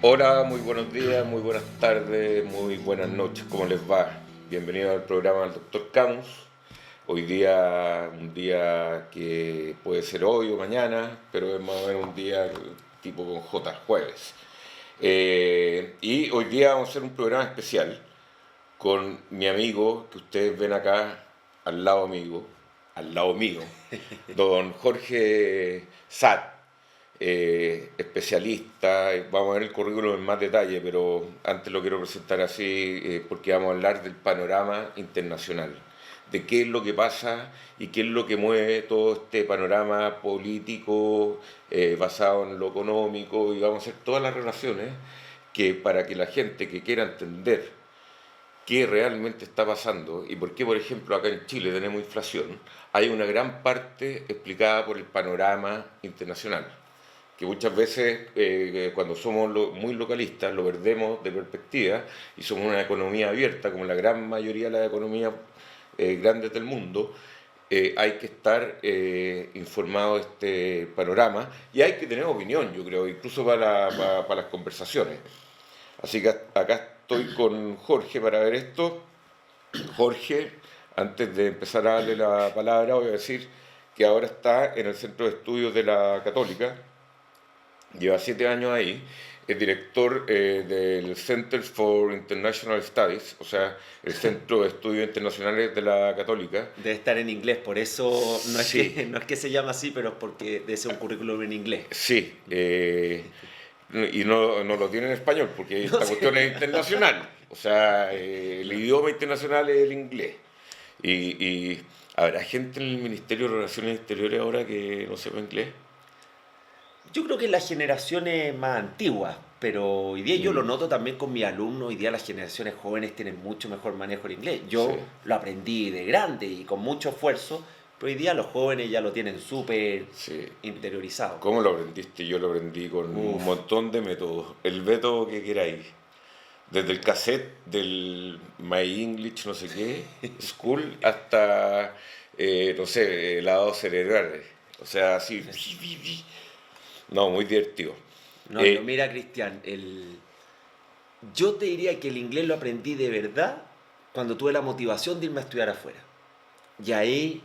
Hola, muy buenos días, muy buenas tardes, muy buenas noches, ¿cómo les va? Bienvenido al programa del Dr. Camus. Hoy día, un día que puede ser hoy o mañana, pero es más o menos un día tipo con J, jueves. Y hoy día vamos a hacer un programa especial con mi amigo, que ustedes ven acá al lado mío, don Jorge Sat, especialista. Vamos a ver el currículum en más detalle, pero antes lo quiero presentar así porque vamos a hablar del panorama internacional, de qué es lo que pasa y qué es lo que mueve todo este panorama político basado en lo económico, y vamos a hacer todas las relaciones que para que la gente que quiera entender qué realmente está pasando y por qué, por ejemplo, acá en Chile tenemos inflación, hay una gran parte explicada por el panorama internacional, que muchas veces cuando somos muy localistas lo perdemos de perspectiva y somos una economía abierta, como la gran mayoría de las economías grandes del mundo. Hay que estar informado de este panorama y hay que tener opinión, yo creo, incluso para las conversaciones. Así que acá estoy con Jorge para ver esto. Jorge, antes de empezar a darle la palabra, voy a decir que ahora está en el Centro de Estudios de la Católica, lleva 7 años ahí, es director del Center for International Studies, o sea, el Centro de Estudios Internacionales de la Católica. Debe estar en inglés, por eso no es Sí, que, no es que se llama así, pero es porque debe ser un currículum en inglés. sí, y no lo tiene en español, porque No esta cuestión sé. es internacional, o sea, el idioma internacional es el inglés. Y habrá gente en el Ministerio de Relaciones Exteriores ahora que no sepa inglés. Yo creo que las generaciones más antiguas, pero hoy día yo lo Mm, noto también con mis alumnos, hoy día las generaciones jóvenes tienen mucho mejor manejo del inglés. sí. Yo lo aprendí de grande y con mucho esfuerzo, pero hoy día los jóvenes ya lo tienen súper Sí. interiorizado. ¿Cómo lo aprendiste? Yo lo aprendí con un Uf, montón de métodos. El método que queráis. Desde el cassette del My English no sé qué, School, hasta, no sé, lavados cerebrales. O sea, así. No, muy divertido. no, yo Eh, mira, Cristian, yo te diría que el inglés lo aprendí de verdad cuando tuve la motivación de irme a estudiar afuera. Y ahí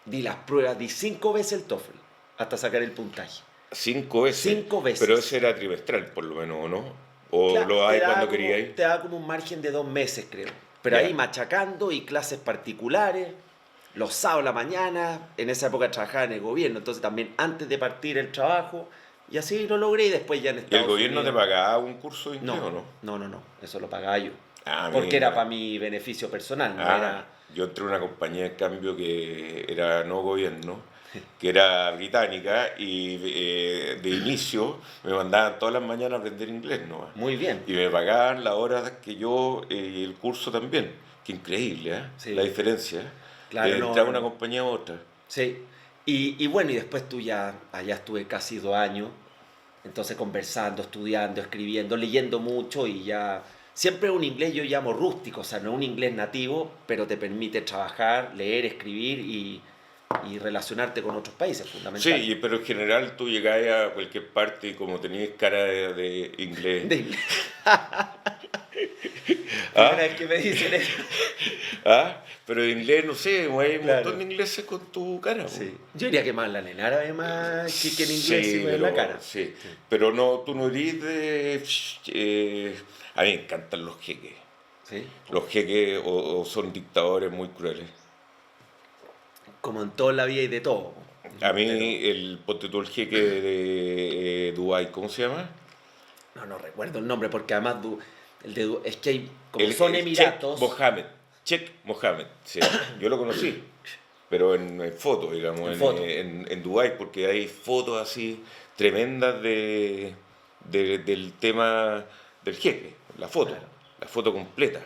di las pruebas, di 5 veces el TOEFL hasta sacar el puntaje. 5 veces. Cinco Pero ese veces. era trimestral, por lo menos, ¿o no? ¿O Claro, lo hay cuando queríais? te da como un margen de 2 meses, creo. Pero Ya. ahí machacando y clases particulares, los sábados a la mañana, en esa época trabajaba en el gobierno, entonces también antes de partir el trabajo, y así lo logré y después ya en ¿Y el Estados gobierno te Unidos. pagaba un curso de inglés No, o no? no, eso lo pagaba yo. Ah, Porque era para mira. mi beneficio personal, no Ah, era... yo entré en una compañía de cambio que era no gobierno, que era británica, y de inicio me mandaban todas las mañanas a aprender inglés nomás. Muy bien. Y me pagaban las horas que yo, y el curso también. Qué increíble, ¿eh? La Sí, diferencia, ¿eh? claro, De no, entrar a no, una no. compañía a otra. Sí. Y bueno, y después tú ya, allá estuve casi 2 años, entonces conversando, estudiando, escribiendo, leyendo mucho y ya... Siempre un inglés yo llamo rústico, o sea, no un inglés nativo, pero te permite trabajar, leer, escribir y relacionarte con otros países, Sí, fundamental. pero en general tú llegás a cualquier parte y como tenías cara de inglés. De inglés. Primera ¿Ah? vez que me dicen eso. ¿Ah? Pero de inglés, no sé, hay un montón Claro. de ingleses con tu cara, po. Sí. Yo diría que más la en árabe más que en inglés si Sí, me ven la pero cara. sí. Sí. Pero no, tú no eres de. A mí me encantan los jeques. ¿Sí? Los jeques o son dictadores muy crueles. Como en toda la vida y de todo. A mí, Pero ponte tú el jeque de Dubái, ¿cómo se llama? no recuerdo el nombre porque además es que hay, como son El Sheikh emiratos, Mohammed. Sheikh Mohammed, sí. Yo lo conocí, pero en fotos, digamos, en foto. en Dubái, porque hay fotos así tremendas del tema del jeque, Claro. la foto completa.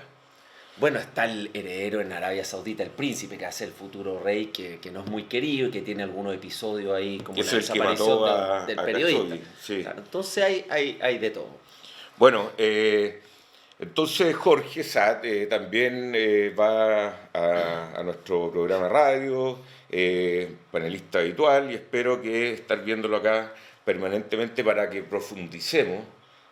Bueno, está el heredero en Arabia Saudita, el príncipe, que hace el futuro rey, que no es muy querido y que tiene algunos episodios ahí, como Que la es el que desaparición mató del a periodista. Khashoggi, sí. Claro, entonces hay de todo. Bueno, entonces Jorge Sat también va a nuestro programa de radio, panelista habitual, y espero que estar viéndolo acá permanentemente para que profundicemos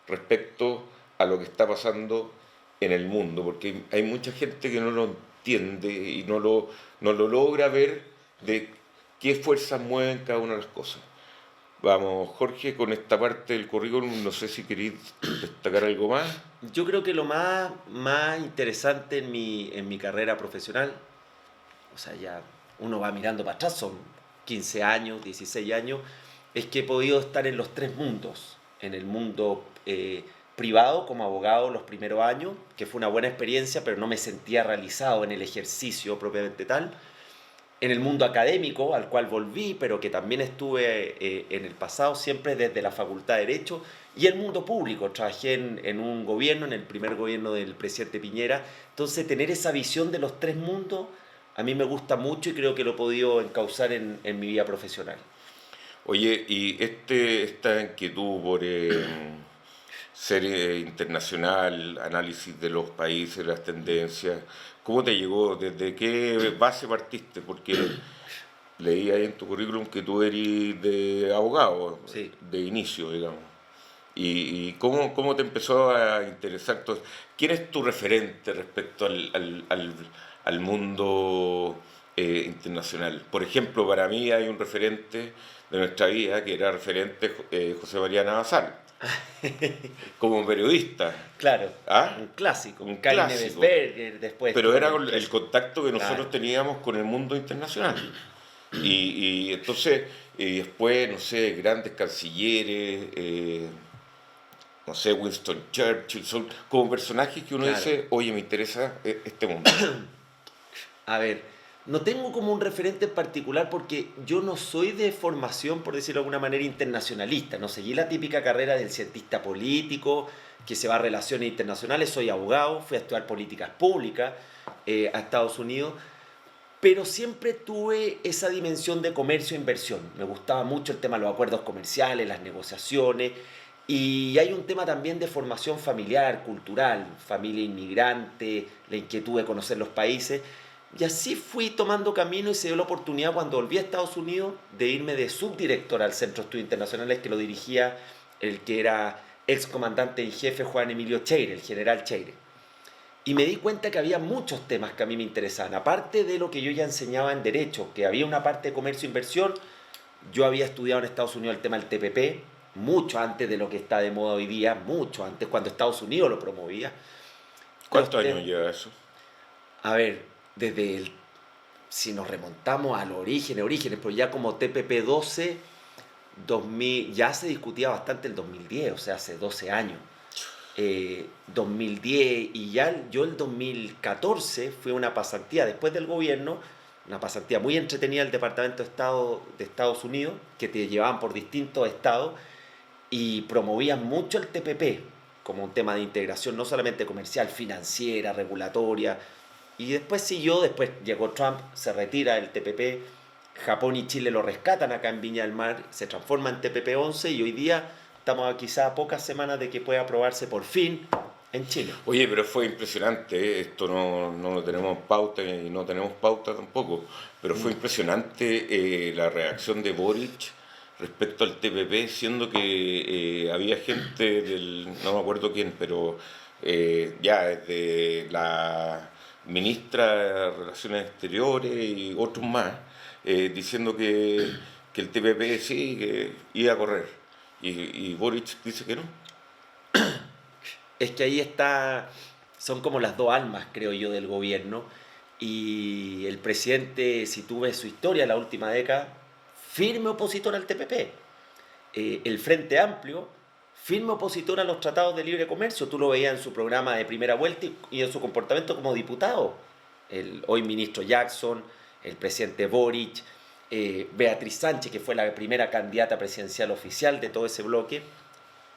respecto a lo que está pasando en el mundo, porque hay mucha gente que no lo entiende y no lo logra ver de qué fuerzas mueven cada una de las cosas. Vamos, Jorge, con esta parte del currículum, no sé si queréis destacar algo más. Yo creo que lo más interesante en mi carrera profesional, o sea, ya uno va mirando para atrás, son 15 años, 16 años, es que he podido estar en los tres mundos. En el mundo privado como abogado los primeros años, que fue una buena experiencia, pero no me sentía realizado en el ejercicio propiamente tal. En el mundo académico, al cual volví, pero que también estuve en el pasado, siempre desde la Facultad de Derecho, y el mundo público. Trabajé en un gobierno, en el primer gobierno del presidente Piñera. Entonces, tener esa visión de los tres mundos, a mí me gusta mucho y creo que lo he podido encauzar en mi vida profesional. Oye, y esta inquietud por ser internacional, análisis de los países, las tendencias, ¿cómo te llegó? ¿Desde qué base partiste? Porque leí ahí en tu currículum que tú eres de abogado, Sí. de inicio, digamos. ¿Y cómo te empezó a interesar todo? ¿Quién es tu referente respecto al mundo internacional? Por ejemplo, para mí hay un referente de nuestra vida que era referente José María Navasal, como periodista. Claro, ¿Ah? un clásico. Un Karin clásico. Nebesberger, después Pero estuvo en era el el contacto que nosotros Claro, teníamos con el mundo internacional. Y entonces, después, no sé, grandes cancilleres, no sé, Winston Churchill, son como personajes que uno claro. dice, oye, me interesa este mundo. A ver, no tengo como un referente en particular porque yo no soy de formación, por decirlo de alguna manera, internacionalista. No seguí la típica carrera del cientista político que se va a relaciones internacionales. Soy abogado, fui a estudiar políticas públicas a Estados Unidos, pero siempre tuve esa dimensión de comercio e inversión. Me gustaba mucho el tema de los acuerdos comerciales, las negociaciones. Y hay un tema también de formación familiar, cultural, familia inmigrante, la inquietud de conocer los países. Y así fui tomando camino y se dio la oportunidad cuando volví a Estados Unidos de irme de subdirector al Centro de Estudios Internacionales que lo dirigía el que era ex comandante en jefe Juan Emilio Cheire, el general Cheire. Y me di cuenta que había muchos temas que a mí me interesaban. Aparte de lo que yo ya enseñaba en Derecho, que había una parte de comercio e inversión, yo había estudiado en Estados Unidos el tema del TPP, mucho antes de lo que está de moda hoy día, mucho antes, cuando Estados Unidos lo promovía. Los ¿Cuántos años temas, lleva eso? a ver, desde el, si nos remontamos a los orígenes, pues ya como TPP-12, 2000, ya se discutía bastante el 2010, o sea, hace 12 años. 2010 y ya yo el 2014 fui a una pasantía después del gobierno, una pasantía muy entretenida del Departamento de Estado de Estados Unidos, que te llevaban por distintos estados y promovían mucho el TPP como un tema de integración no solamente comercial, financiera, regulatoria. Y después siguió, después llegó Trump, se retira el TPP, Japón y Chile lo rescatan acá en Viña del Mar, se transforma en TPP-11 y hoy día estamos a quizá a pocas semanas de que pueda aprobarse por fin en Chile. Oye, pero fue impresionante, ¿eh? Esto no tenemos pauta y no tenemos pauta tampoco, pero fue impresionante la reacción de Boric respecto al TPP, siendo que había gente no me acuerdo quién, pero ya desde la ministra de Relaciones Exteriores y otros más, diciendo que el TPP sí, que iba a correr. Y Boric dice que no. Es que ahí está, son como las dos almas, creo yo, del gobierno. Y el presidente, si tú ves su historia, la última década, firme opositor al TPP. El Frente Amplio, firme opositor a los tratados de libre comercio. Tú lo veías en su programa de primera vuelta y en su comportamiento como diputado. El hoy ministro Jackson, el presidente Boric, Beatriz Sánchez, que fue la primera candidata presidencial oficial de todo ese bloque,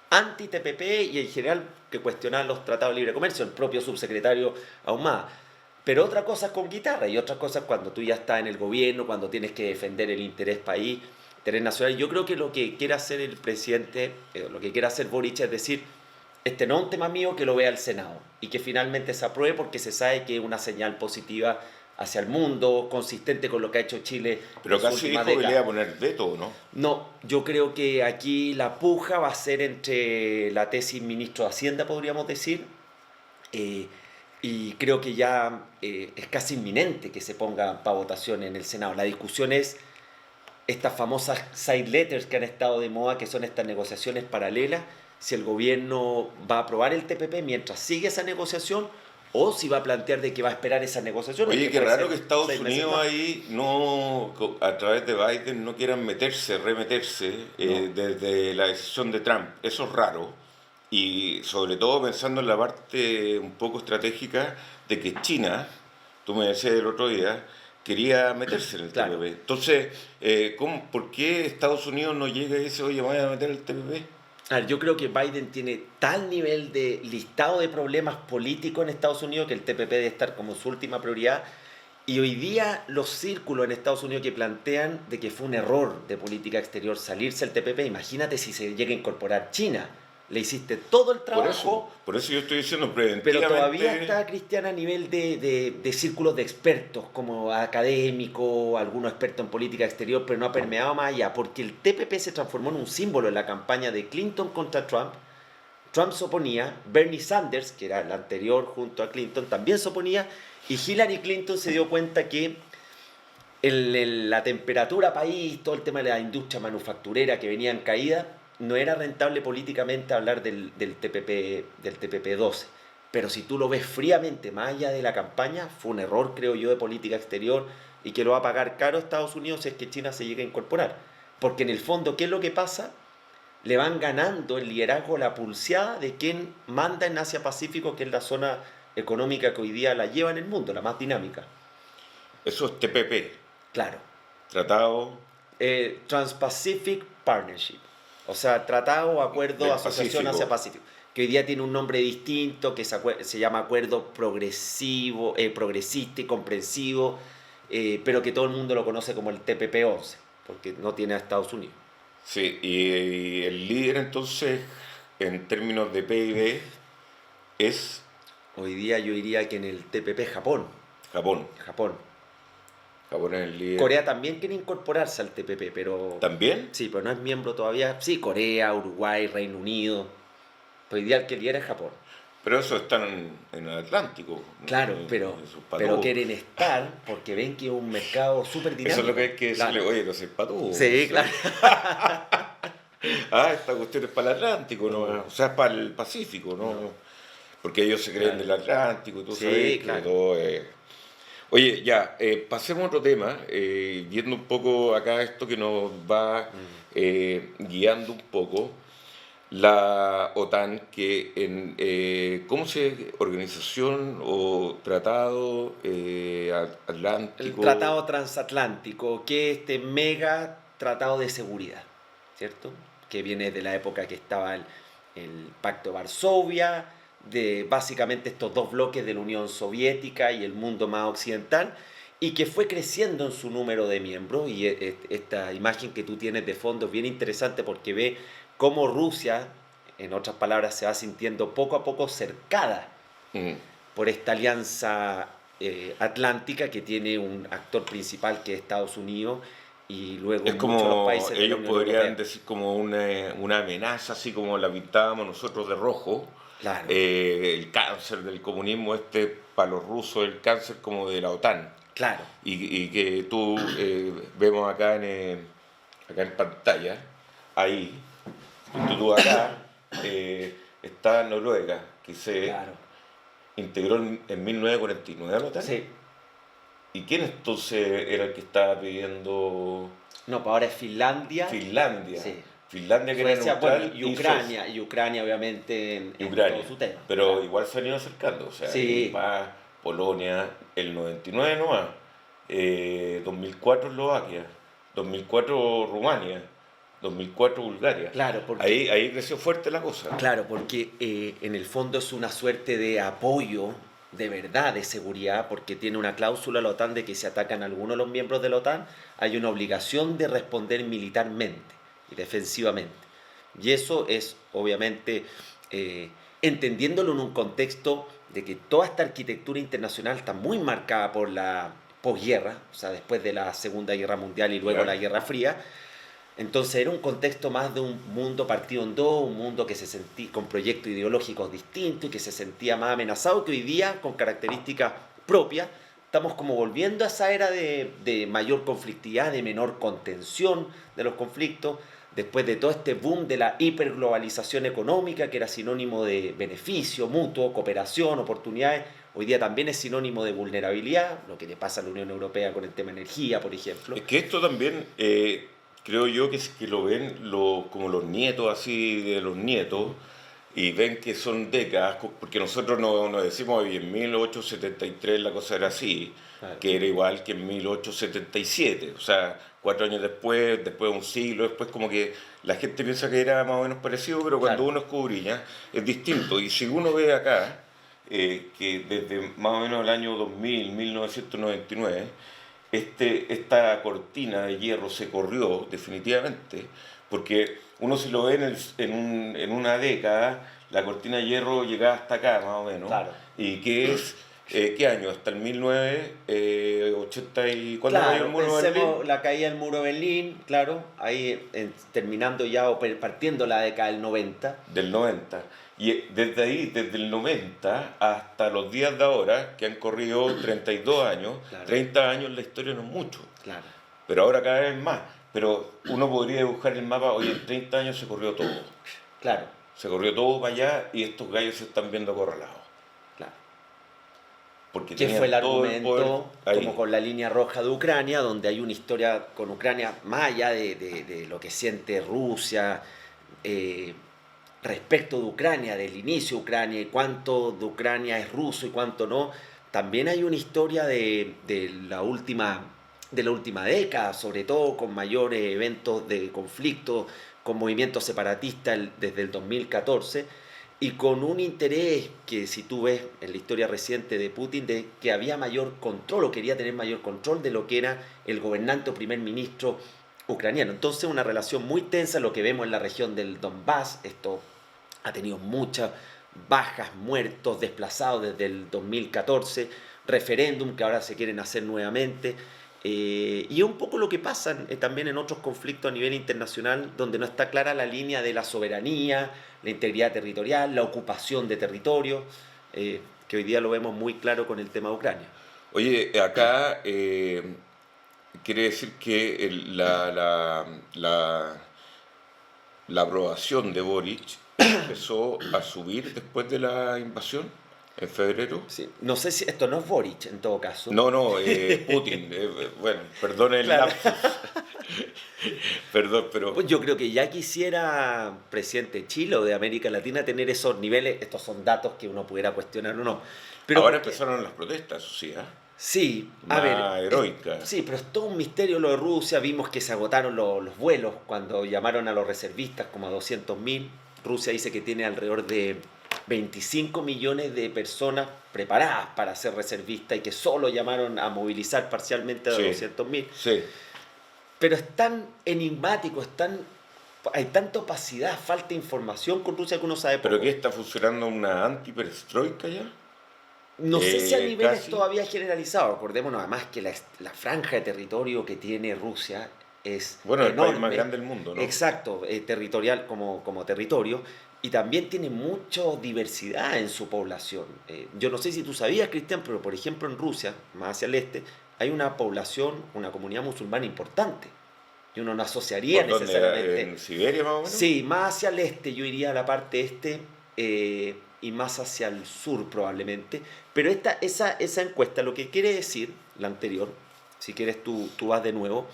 anti-TPP y en general que cuestionaban los tratados de libre comercio, el propio subsecretario Ahumada. Pero otra cosa es con guitarra y otra cosa es cuando tú ya estás en el gobierno, cuando tienes que defender el interés país, interés nacional. Yo creo que lo que quiere hacer el presidente, lo que quiere hacer Boric es decir, este no es un tema mío, que lo vea el Senado y que finalmente se apruebe porque se sabe que es una señal positiva hacia el mundo, consistente con lo que ha hecho Chile Pero en su casi última dijo que le década. iba a poner veto, ¿no? No, yo creo que aquí la puja va a ser entre la tesis ministro de Hacienda, podríamos decir, eh, y creo que ya es casi inminente que se ponga para votación en el Senado. La discusión es estas famosas side letters que han estado de moda, que son estas negociaciones paralelas, si el gobierno va a aprobar el TPP mientras sigue esa negociación o si va a plantear de que va a esperar esas negociaciones. Oye, Que qué puede raro ser que Estados 6 meses Unidos más. ahí no, a través de Biden, no quieran meterse, remeterse No, desde la decisión de Trump. Eso es raro. Y sobre todo pensando en la parte un poco estratégica de que China, tú me decías el otro día, quería meterse en el claro. TPP. Entonces, ¿por qué Estados Unidos no llega y dice, oye, voy a meter el TPP? A ver, yo creo que Biden tiene tal nivel de listado de problemas políticos en Estados Unidos que el TPP debe estar como su última prioridad. Y hoy día los círculos en Estados Unidos que plantean de que fue un error de política exterior salirse del TPP, imagínate si se llega a incorporar China. Le hiciste todo el trabajo, Por eso yo estoy diciendo pero todavía preventivamente. está Cristiana a nivel de círculos de expertos, como académico, algunos expertos en política exterior, pero no ha permeado más allá, porque el TPP se transformó en un símbolo en la campaña de Clinton contra Trump. Trump se oponía, Bernie Sanders, que era el anterior junto a Clinton, también se oponía, y Hillary Clinton se dio cuenta que la temperatura país, todo el tema de la industria manufacturera que venía en caída, no era rentable políticamente hablar del TPP-12. Pero si tú lo ves fríamente, más allá de la campaña, fue un error, creo yo, de política exterior y que lo va a pagar caro Estados Unidos si es que China se llega a incorporar. Porque en el fondo, ¿qué es lo que pasa? Le van ganando el liderazgo, la pulseada de quien manda en Asia-Pacífico, que es la zona económica que hoy día la lleva en el mundo, la más dinámica. Eso es TPP, Claro, Tratado Trans-Pacific Partnership, o sea, Tratado, Acuerdo, del Asociación Pacífico. Asia-Pacífico, que hoy día tiene un nombre distinto, que se llama Acuerdo Progresivo, Progresista y Comprensivo, pero que todo el mundo lo conoce como el TPP-11, porque no tiene a Estados Unidos. Sí, y el líder entonces, en términos de PIB, es Hoy día yo diría que en el TPP Japón, Japón. Japón. Japón es el líder. Corea también quiere incorporarse al TPP, pero ¿También? sí, pero no es miembro todavía. Sí, Corea, Uruguay, Reino Unido. Pero hoy día el que lidera es Japón. Pero eso está en el Atlántico. Claro, Eso es para pero todos. quieren estar porque ven que es un mercado súper dinámico. Eso es lo que hay que decirle, Claro. oye, no sé, para todos. Sí, claro. Ah, esta cuestión es para el Atlántico, ¿no? O sea, es para el Pacífico, ¿no? Porque ellos se creen Claro. del Atlántico, y tú Sí, sabes que claro. todo es... Oye, ya, pasemos a otro tema, viendo un poco acá esto que nos va guiando un poco, la OTAN, que ¿cómo se organización o tratado El atlántico? Tratado Transatlántico, que es este mega tratado de seguridad, ¿cierto? Que viene de la época que estaba el Pacto de Varsovia, de básicamente estos dos bloques de la Unión Soviética y el mundo más occidental, y que fue creciendo en su número de miembros. Y esta imagen que tú tienes de fondo es bien interesante porque ve cómo Rusia, en otras palabras, se va sintiendo poco a poco cercada Mm. por esta alianza atlántica que tiene un actor principal que es Estados Unidos y luego Es muchos de los como, países de la ellos Unión podrían Europea. decir como una amenaza, así como la pintábamos nosotros de rojo. Claro, El cáncer del comunismo, para los rusos, el cáncer como de la OTAN. claro, Y que tú vemos acá en pantalla, ahí, tú acá, está Noruega, que se claro. integró en 1949 a la OTAN. Sí. ¿Y quién entonces era el que estaba pidiendo No, pues ahora es Finlandia. Finlandia? Sí. Finlandia que era Suecia, neutral bueno, y Ucrania obviamente en Ucrania. todo su tema. Pero Claro. igual se han ido acercando, o sea, Sí. va Polonia, el 99 nomás, 2004 Eslovaquia, 2004 Rumania, 2004 Bulgaria. Claro, porque Ahí creció fuerte la cosa. Claro, porque en el fondo es una suerte de apoyo de verdad de seguridad, porque tiene una cláusula la OTAN de que si atacan a alguno de los miembros de la OTAN, hay una obligación de responder militarmente y defensivamente. Y eso es, obviamente, entendiéndolo en un contexto de que toda esta arquitectura internacional está muy marcada por posguerra, o sea, después de la Segunda Guerra Mundial y luego la Guerra Fría. Entonces era un contexto más de un mundo partido en dos, un mundo que se sentía con proyectos ideológicos distintos y que se sentía más amenazado, que hoy día, con características propias, estamos como volviendo a esa era de mayor conflictividad, de menor contención de los conflictos, después de todo este boom de la hiperglobalización económica, que era sinónimo de beneficio mutuo, cooperación, oportunidades. Hoy día también es sinónimo de vulnerabilidad, lo que le pasa a la Unión Europea con el tema energía, por ejemplo. Es que esto también, creo yo, que lo ven como los nietos así de los nietos, y ven que son décadas, porque nosotros no decimos que en 1873 la cosa era así, Claro. que era igual que en 1877, o sea, 4 años después de un siglo después, como que la gente piensa que era más o menos parecido, pero cuando Claro. uno escudriña es distinto. Y si uno ve acá, que desde más o menos el año 2000, 1999, esta cortina de hierro se corrió definitivamente, porque uno si lo ve en una década, la cortina de hierro llegaba hasta acá más o menos, Claro. y que es, ¿qué año? Hasta el 1980 y... ¿Cuándo cayó el Claro, muro de Berlín? pensemos la caída del muro de Berlín, claro, ahí terminando ya o partiendo la década del 90. Del 90. Y desde ahí, desde el 90 hasta los días de ahora, que han corrido 32 años, Claro. 30 años la historia no es mucho, Claro. pero ahora cada vez más. Pero uno podría dibujar el mapa, oye, en 30 años se corrió todo. Claro, Se corrió todo para allá y estos gallos se están viendo acorralados. claro. Porque Que tenían fue el todo el poder argumento, ahí. como con la línea roja de Ucrania, donde hay una historia con Ucrania, más allá de lo que siente Rusia respecto de Ucrania, del inicio de Ucrania, y cuánto de Ucrania es ruso y cuánto no. También hay una historia de la última década, sobre todo con mayores eventos de conflicto, con movimientos separatistas desde el 2014, y con un interés que, si tú ves en la historia reciente de Putin, de que había mayor control o quería tener mayor control de lo que era el gobernante o primer ministro ucraniano. Entonces una relación muy tensa, lo que vemos en la región del Donbass. Esto ha tenido muchas bajas, muertos, desplazados desde el 2014, referéndum que ahora se quieren hacer nuevamente. Y un poco lo que pasa también en otros conflictos a nivel internacional, donde no está clara la línea de la soberanía, la integridad territorial, la ocupación de territorios, que hoy día lo vemos muy claro con el tema de Ucrania. Oye, acá quiere decir que la aprobación de Boric empezó a subir después de la invasión, en febrero. Sí. No sé si esto no es Boric en todo caso. No, Putin. Bueno, perdón el Claro. lapsus. Perdón, pero Pues yo creo que ya quisiera presidente de Chile o de América Latina tener esos niveles. Estos son datos que uno pudiera cuestionar o no. Pero ahora porque- empezaron las protestas, eso sí, ¿ah? Sí, a Más ver. heroicas. Sí, pero es todo un misterio lo de Rusia. Vimos que se agotaron los vuelos cuando llamaron a los reservistas como a 200.000. Rusia dice que tiene alrededor de 25 millones de personas preparadas para ser reservistas y que solo llamaron a movilizar parcialmente a Sí. 200.000. Sí. Pero es tan enigmático, hay tanta opacidad, falta de información con Rusia que uno sabe ¿Pero poco. qué está funcionando una antiperestroika ya? No sé si a niveles casi. todavía generalizados. Acordémonos además que la franja de territorio que tiene Rusia es Bueno, el enorme. país más grande del mundo, ¿no? Exacto, territorial como territorio. Y también tiene mucha diversidad en su población. Yo no sé si tú sabías, Cristian, pero por ejemplo en Rusia, más hacia el este, hay una población, una comunidad musulmana importante. Y uno no asociaría ¿Por dónde? necesariamente. ¿En Siberia más o menos? Sí, más hacia el este, yo iría a la parte este y más hacia el sur probablemente. Pero esa encuesta lo que quiere decir, la anterior, si quieres tú vas de nuevo,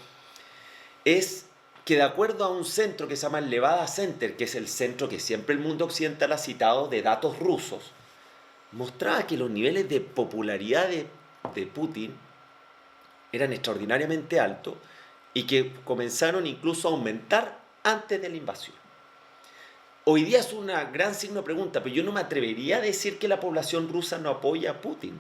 es que de acuerdo a un centro que se llama el Levada Center, que es el centro que siempre el mundo occidental ha citado de datos rusos, mostraba que los niveles de popularidad de Putin eran extraordinariamente altos y que comenzaron incluso a aumentar antes de la invasión. Hoy día es una gran signo de pregunta, pero yo no me atrevería a decir que la población rusa no apoya a Putin,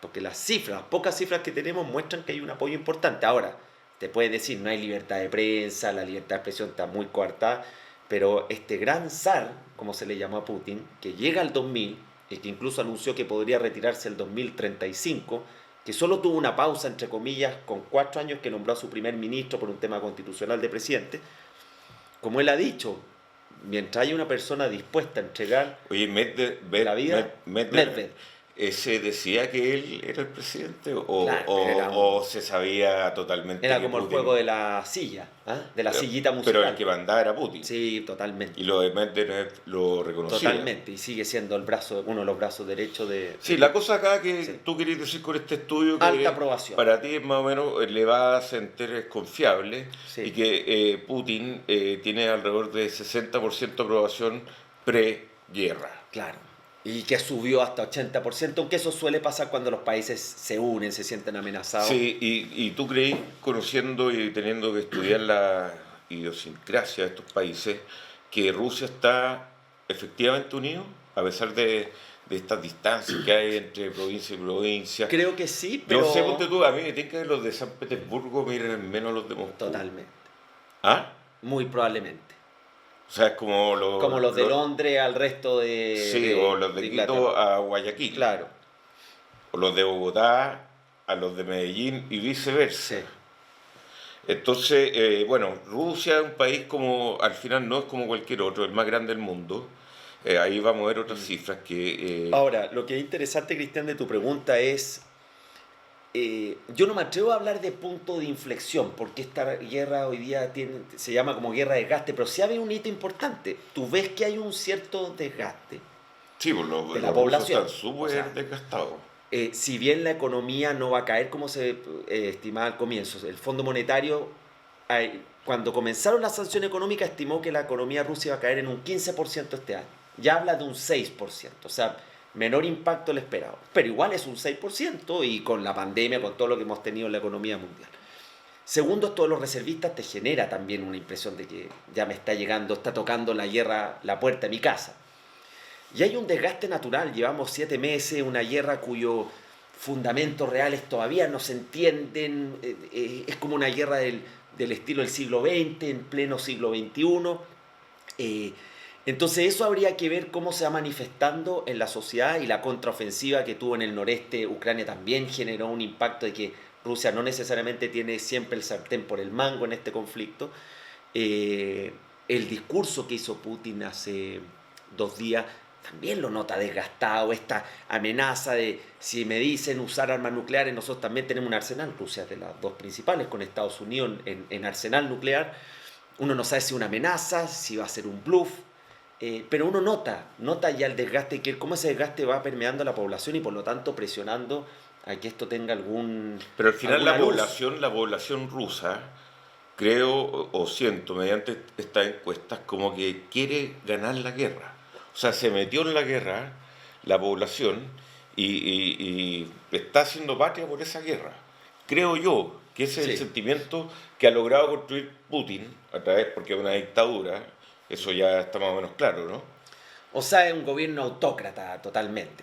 porque las pocas cifras que tenemos muestran que hay un apoyo importante. Ahora, te puedes decir, no hay libertad de prensa, la libertad de expresión está muy coartada, pero este gran zar, como se le llamó a Putin, que llega al 2000, y que incluso anunció que podría retirarse el 2035, que solo tuvo una pausa, entre comillas, con 4 años que nombró a su primer ministro por un tema constitucional de presidente, como él ha dicho, mientras haya una persona dispuesta a entregar Oye, la vida, Medved. ¿se decía que él era el presidente Claro, o se sabía totalmente era que como el Putin? juego de la silla, ¿ah? De la sillita Pero el musical. que mandaba era Putin. Sí, totalmente. Y lo de Medvedev lo reconocía. Totalmente, y sigue siendo uno de los brazos derechos de... Sí, la cosa acá que Sí. tú querías decir con este estudio que Alta aprobación. para ti es más o menos elevadas enteras confiables Sí. y que Putin tiene alrededor de 60% de aprobación pre-guerra. Claro. Y que subió hasta 80%, aunque eso suele pasar cuando los países se unen, se sienten amenazados. Sí, y tú creí, conociendo y teniendo que estudiar la idiosincrasia de estos países, que Rusia está efectivamente unido, a pesar de estas distancias que hay entre provincia y provincia. Creo que sí, pero... Yo sé, ponte tú, a mí me tinca que los de San Petersburgo miren menos a los de Moscú. Totalmente. ¿Ah? Muy probablemente. O sea, es como los de Londres al resto de... Sí, o los de Inglaterra. Quito a Guayaquil. Claro. O los de Bogotá a los de Medellín y viceversa. Sí. Entonces, bueno, Rusia es un país como, al final no es como cualquier otro, el más grande del mundo. Ahí vamos a ver otras cifras que... Ahora, lo que es interesante, Cristian, de tu pregunta es... yo no me atrevo a hablar de punto de inflexión, porque esta guerra hoy día se llama como guerra de desgaste, pero sí había un hito importante. Tú ves que hay un cierto desgaste sí, pues de la los población. rusos están súper O sea, desgastados. si bien la economía no va a caer como se estimaba al comienzo, el Fondo Monetario, cuando comenzaron las sanciones económicas, estimó que la economía rusa iba a caer en un 15% este año. Ya habla de un 6%, o sea, menor impacto del esperado. Pero igual es un 6% y con la pandemia, con todo lo que hemos tenido en la economía mundial. Segundo, esto de los reservistas te genera también una impresión de que ya me está llegando, está tocando la guerra la puerta de mi casa. Y hay un desgaste natural, llevamos 7 meses, una guerra cuyos fundamentos reales todavía no se entienden, es como una guerra del estilo del siglo XX, en pleno siglo XXI. Entonces eso habría que ver cómo se va manifestando en la sociedad, y la contraofensiva que tuvo en el noreste Ucrania también generó un impacto de que Rusia no necesariamente tiene siempre el sartén por el mango en este conflicto. El discurso que hizo Putin hace 2 días también lo nota desgastado, esta amenaza de si me dicen usar armas nucleares, nosotros también tenemos un arsenal. Rusia es de las 2 principales con Estados Unidos en arsenal nuclear. Uno no sabe si es una amenaza, si va a ser un bluff, pero uno nota ya el desgaste, que cómo ese desgaste va permeando a la población y por lo tanto presionando a que esto tenga algún... Pero al final alguna luz. la población rusa, creo o siento mediante estas encuestas, como que quiere ganar la guerra. O sea, se metió en la guerra la población y está haciendo patria por esa guerra. Creo yo que ese es el Sí. sentimiento que ha logrado construir Putin a través, porque es una dictadura, eso ya está más o menos claro, ¿no? O sea, es un gobierno autócrata totalmente.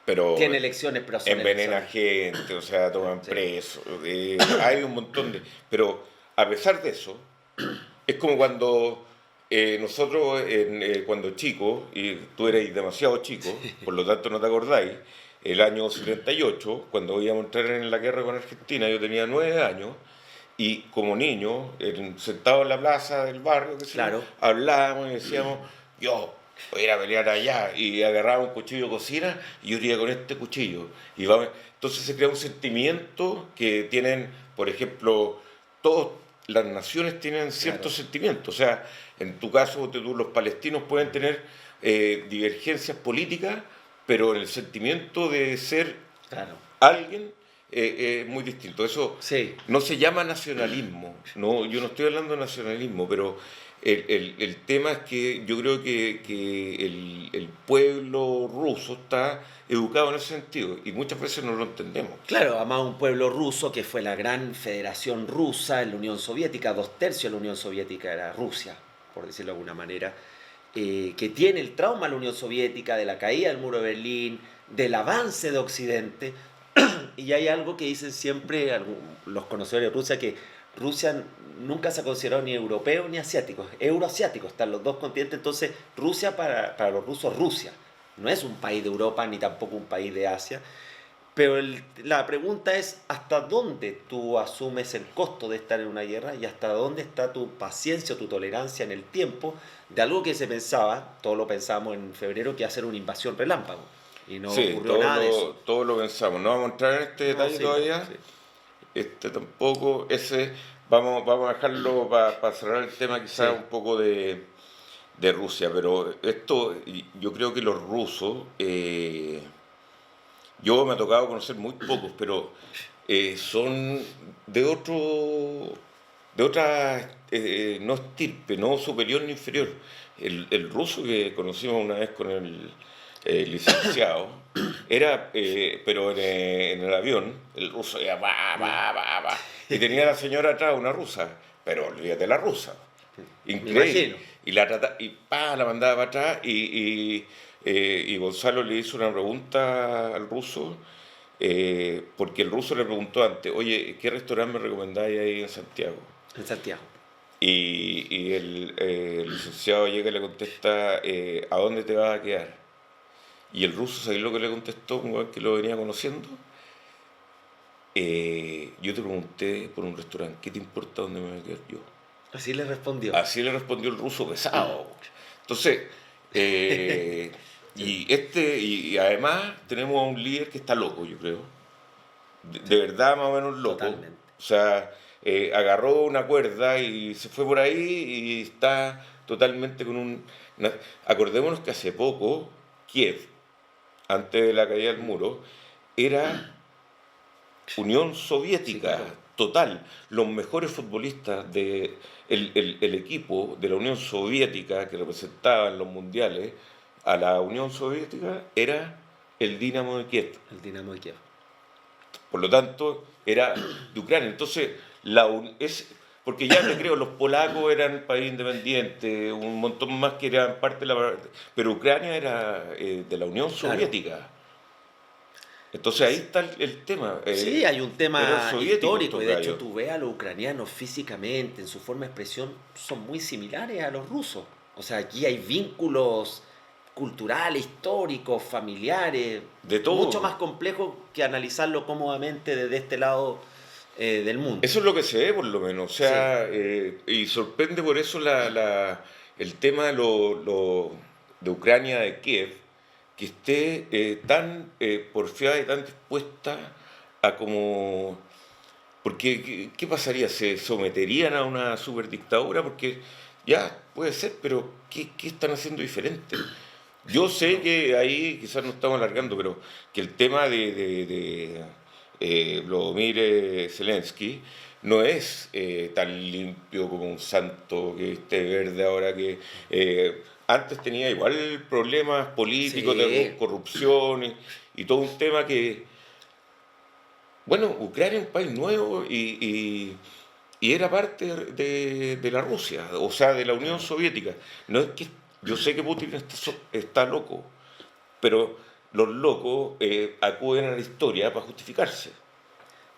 Pero Tiene elecciones, pero son envenena elecciones. gente, o sea, toman Sí. presos, hay un montón de... Pero a pesar de eso, es como cuando nosotros, cuando chicos, y tú eres demasiado chico, por lo tanto no te acordáis, el año 78, cuando íbamos a entrar en la guerra con Argentina, yo tenía 9 años, y como niño, sentado en la plaza del barrio, que Claro. hablábamos y decíamos, yo voy a ir a pelear allá, y agarraba un cuchillo de cocina y yo iría con este cuchillo. Y vamos, entonces se crea un sentimiento que tienen, por ejemplo, todas las naciones tienen ciertos Claro. sentimientos. O sea, en tu caso, los palestinos pueden tener divergencias políticas, pero el sentimiento de ser Claro. alguien es muy distinto. Eso Sí. no se llama nacionalismo. No, yo no estoy hablando de nacionalismo, pero el tema es que yo creo que el pueblo ruso está educado en ese sentido y muchas veces no lo entendemos. Claro, además un pueblo ruso que fue la gran federación rusa en la Unión Soviética, 2/3 de la Unión Soviética era Rusia, por decirlo de alguna manera, que tiene el trauma de la Unión Soviética, de la caída del muro de Berlín, del avance de Occidente, y hay algo que dicen siempre los conocedores de Rusia, que Rusia nunca se ha considerado ni europeo ni asiático, es euroasiático, están los 2 continentes. Entonces Rusia para los rusos, Rusia, no es un país de Europa ni tampoco un país de Asia. Pero la pregunta es, ¿hasta dónde tú asumes el costo de estar en una guerra y hasta dónde está tu paciencia o tu tolerancia en el tiempo de algo que se pensaba, todos lo pensamos en febrero, que iba a ser una invasión relámpago? Y no Sí, ocurrió nada de eso. todo lo pensamos. No vamos a entrar en este No, detalle sí, todavía, sí. este tampoco, ese, vamos a dejarlo para cerrar el tema quizás Sí, un poco de Rusia, pero esto, yo creo que los rusos, yo me ha tocado conocer muy pocos, pero son de de otra, no estirpe, no superior ni inferior. El ruso que conocimos una vez con el licenciado, era, pero en el avión, el ruso iba ya. y tenía la señora atrás, una rusa, pero olvídate la rusa, Me increíble. imagino. La mandaba para atrás y Gonzalo le hizo una pregunta al ruso, porque el ruso le preguntó antes, oye, ¿qué restaurante me recomendáis ahí en Santiago? En Santiago. Y el licenciado llega y le contesta, ¿a dónde te vas a quedar? Y el ruso, ¿sabes lo que le contestó? Un weón que lo venía conociendo. Yo te pregunté por un restaurante, ¿qué te importa dónde me voy a quedar yo? Así le respondió. Así le respondió el ruso pesado. Entonces, eh, y además tenemos a un líder que está loco, yo creo. De verdad, más o menos loco. Totalmente. O sea, agarró una cuerda y se fue por ahí y está totalmente con una- Acordémonos que hace poco, Kiev, antes de la caída del muro, era Unión Sí, Soviética claro. total. Los mejores futbolistas de el equipo de la Unión Soviética que representaban los mundiales a la Unión Soviética era el Dinamo de Kiev. El Dinamo de Kiev. Por lo tanto, era de Ucrania. Entonces, porque ya te creo, los polacos eran país independiente, un montón más que eran parte de la... Pero Ucrania era de la Unión Claro. Soviética. Entonces ahí está el tema. Sí, hay un Eran tema soviéticos histórico estos y de hecho gallos. tú ves a los ucranianos físicamente, en su forma de expresión, son muy similares a los rusos. O sea, aquí hay vínculos culturales, históricos, familiares, De mucho todo. más complejos que analizarlo cómodamente desde este lado del mundo. Eso es lo que se ve por lo menos. O Sí, sea, y sorprende por eso el tema de Ucrania, de Kiev, que esté tan porfiada y tan dispuesta a como... Porque, ¿qué pasaría? ¿Se someterían a una superdictadura? Porque ya, puede ser, pero ¿qué están haciendo diferente? Yo sé no, que ahí quizás no estamos alargando, pero que el tema de Volodymyr Zelensky no es tan limpio como un santo que esté verde ahora, que antes tenía igual problemas políticos de sí, corrupción y todo un tema que, bueno, Ucrania es un país nuevo y era parte de la Rusia, o sea, de la Unión claro. Soviética. No es que yo sé que Putin está loco, pero los locos acuden a la historia para justificarse.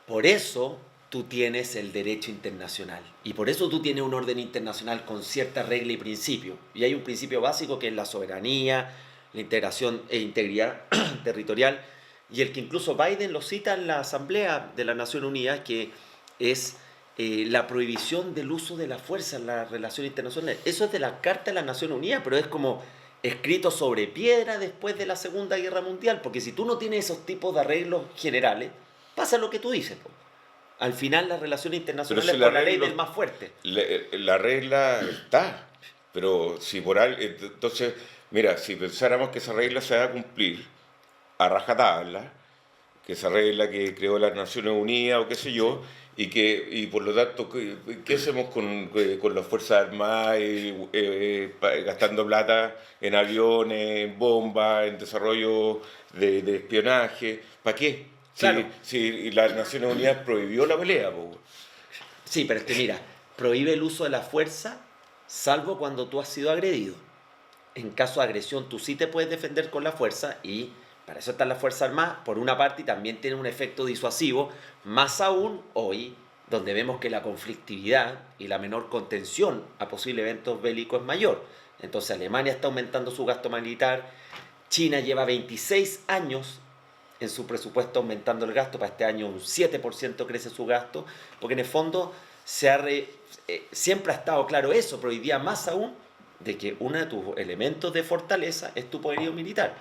Por eso tú tienes el derecho internacional y por eso tú tienes un orden internacional con cierta regla y principio. Y hay un principio básico que es la soberanía, la integración e integridad territorial y el que incluso Biden lo cita en la Asamblea de las Naciones Unidas, que es la prohibición del uso de la fuerza en las relaciones internacionales. Eso es de la Carta de las Naciones Unidas, pero es como escrito sobre piedra después de la Segunda Guerra Mundial, porque si tú no tienes esos tipos de arreglos generales, pasa lo que tú dices. Po. Al final las relaciones Pero internacionales si es por la ley del más fuerte. la regla está, pero si por algo, entonces, mira, si pensáramos que esa regla se va a cumplir a rajatabla, que esa regla que creó las Naciones Unidas o qué sé Sí. yo, y por lo tanto, ¿qué hacemos con las Fuerzas Armadas gastando plata en aviones, en bombas, en desarrollo de espionaje? ¿Para qué? Claro, Si las Naciones Unidas prohibió la pelea, po. sí, pero es que mira, prohíbe el uso de la fuerza salvo cuando tú has sido agredido. En caso de agresión, tú sí te puedes defender con la fuerza y para eso están las Fuerzas Armadas, por una parte, y también tiene un efecto disuasivo, más aún hoy, donde vemos que la conflictividad y la menor contención a posibles eventos bélicos es mayor. Entonces Alemania está aumentando su gasto militar, China lleva 26 años en su presupuesto aumentando el gasto. Para este año un 7% crece su gasto, porque en el fondo siempre ha estado claro eso, pero hoy día más aún, de que uno de tus elementos de fortaleza es tu poderío militar.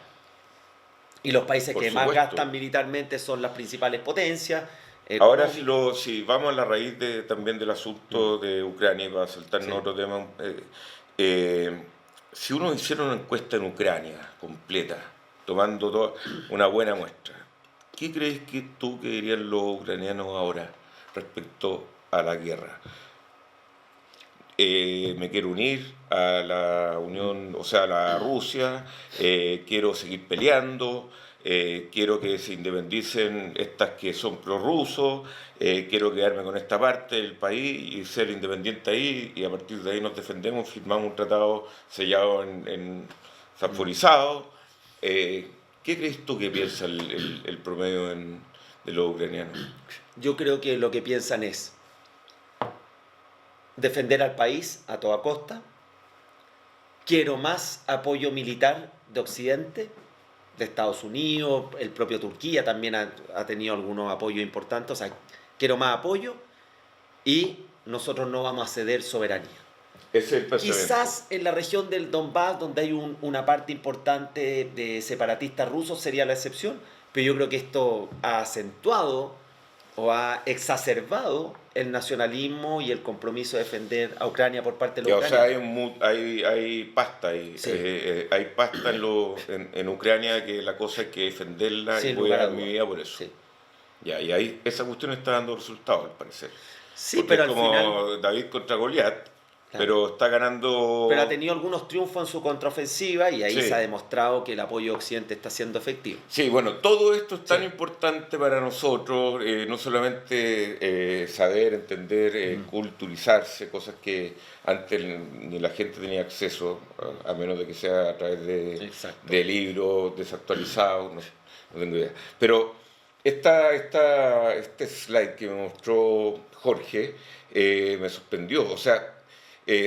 Y los países Por que más supuesto. gastan militarmente son las principales potencias. Ahora, económicas. si vamos a la raíz también del asunto de Ucrania, y para saltarnos Sí. a otro tema, si uno hiciera una encuesta en Ucrania completa, tomando una buena muestra, ¿qué crees que dirían los ucranianos ahora respecto a la guerra? Me quiero unir a la Unión, o sea, a la Rusia, quiero seguir peleando, quiero que se independicen estas que son prorrusos, quiero quedarme con esta parte del país y ser independiente ahí, y a partir de ahí nos defendemos, firmamos un tratado sellado en sanforizado. ¿Qué crees tú que piensa el promedio de los ucranianos? Yo creo que lo que piensan es defender al país a toda costa. Quiero más apoyo militar de Occidente, de Estados Unidos, el propio Turquía también ha tenido algunos apoyos importantes. O sea, quiero más apoyo y nosotros no vamos a ceder soberanía. Ese es el pensamiento. Quizás en la región del Donbass, donde hay una parte importante de separatistas rusos, sería la excepción, pero yo creo que esto ha acentuado o ha exacerbado el nacionalismo y el compromiso de defender a Ucrania por parte de Ya, los o sea, ucranianos. hay pasta, Sí. hay pasta en Ucrania, que la cosa hay que defenderla, y Sin voy a lugar a dar mi dudas. vida por eso. Sí. Ya, y ahí esa cuestión está dando resultados, al parecer. Sí, Porque pero es al como final, David contra Goliat, claro, pero está ganando. pero ha tenido algunos triunfos en su contraofensiva y ahí Sí. se ha demostrado que el apoyo de Occidente está siendo efectivo. Sí, bueno, todo esto es tan Sí. importante para nosotros, no solamente saber, entender, culturizarse, cosas que antes ni la gente tenía acceso, a menos de que sea a través Exacto. de libros desactualizados, no tengo idea. Pero este slide que me mostró Jorge me sorprendió. O sea,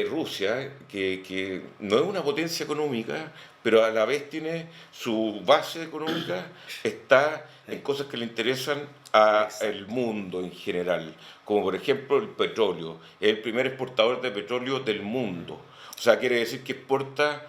Rusia, que no es una potencia económica, pero a la vez tiene su base económica, está en cosas que le interesan al mundo en general, como por ejemplo el petróleo. Es el primer exportador de petróleo del mundo. O sea, quiere decir que exporta,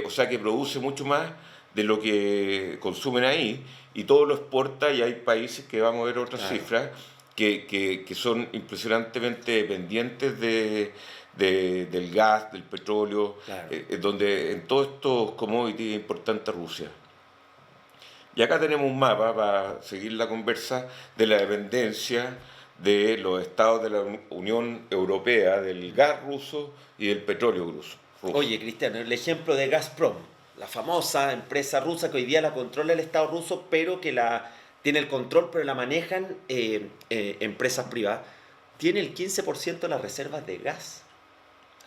o sea, que produce mucho más de lo que consumen ahí, y todo lo exporta, y hay países que vamos a ver otras Claro. cifras que son impresionantemente dependientes del gas, del petróleo, Claro. donde en todos estos commodities es importante Rusia. Y acá tenemos un mapa para seguir la conversa de la dependencia de los estados de la Unión Europea del gas ruso y del petróleo ruso. Oye, Cristiano, el ejemplo de Gazprom, la famosa empresa rusa que hoy día la controla el Estado ruso, pero que tiene el control, pero la manejan empresas privadas, tiene el 15% de las reservas de gas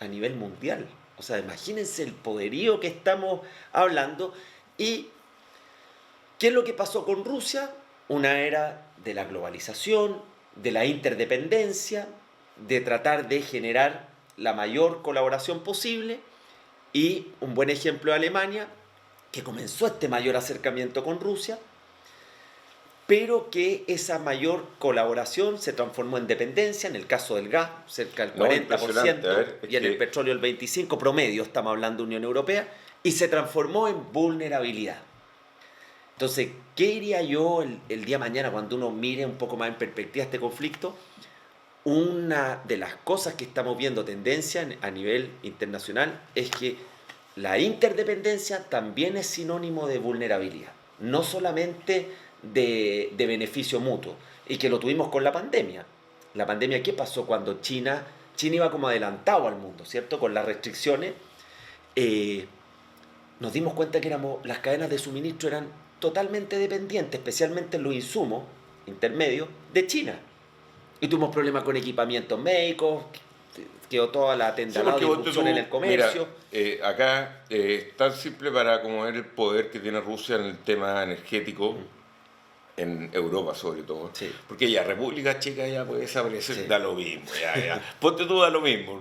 a nivel mundial. O sea, imagínense el poderío que estamos hablando. ¿Y qué es lo que pasó con Rusia? Una era de la globalización, de la interdependencia, de tratar de generar la mayor colaboración posible, y un buen ejemplo de Alemania, que comenzó este mayor acercamiento con Rusia, pero que esa mayor colaboración se transformó en dependencia, en el caso del gas, cerca del No, 40%, impresionante, a ver, es y en el que- petróleo el 25% promedio, estamos hablando de Unión Europea, y se transformó en vulnerabilidad. Entonces, ¿qué diría yo el día de mañana cuando uno mire un poco más en perspectiva este conflicto? Una de las cosas que estamos viendo tendencia a nivel internacional es que la interdependencia también es sinónimo de vulnerabilidad, no solamente de beneficio mutuo, y que lo tuvimos con la pandemia. La pandemia, ¿qué pasó cuando China iba como adelantado al mundo, ¿cierto? Con las restricciones, nos dimos cuenta que las cadenas de suministro eran totalmente dependientes, especialmente en los insumos intermedios, de China. Y tuvimos problemas con equipamientos médicos, quedó toda la Sí, tendalada de porque vos disrupción en el comercio. Mira, acá es tan simple para como ver el poder que tiene Rusia en el tema energético, en Europa sobre todo. Sí. Porque ya República Checa ya puede desaparecer, Sí. da lo mismo. Ya. Ponte tú, da lo mismo.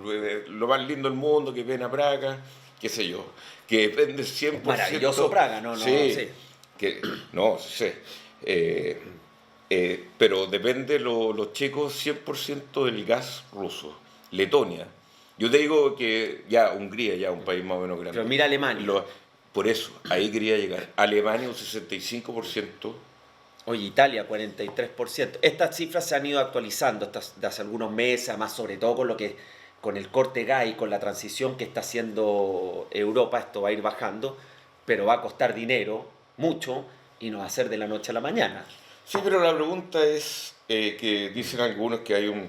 Lo más lindo del mundo, que ven a Praga, qué sé yo, que depende 100%. Maravilloso Praga, no, Sí, sí. que, no, sí. Eh, pero depende los checos 100% del gas ruso. Letonia. Yo te digo que ya Hungría, ya un país más o menos Pero grande. mira Alemania. Por eso, ahí quería llegar. Alemania un 65%. Oye, Italia, 43%. Estas cifras se han ido actualizando de hace algunos meses, además sobre todo con el corte gas y con la transición que está haciendo Europa, esto va a ir bajando, pero va a costar dinero, mucho, y no va a ser de la noche a la mañana. Sí, pero la pregunta es que dicen algunos que hay un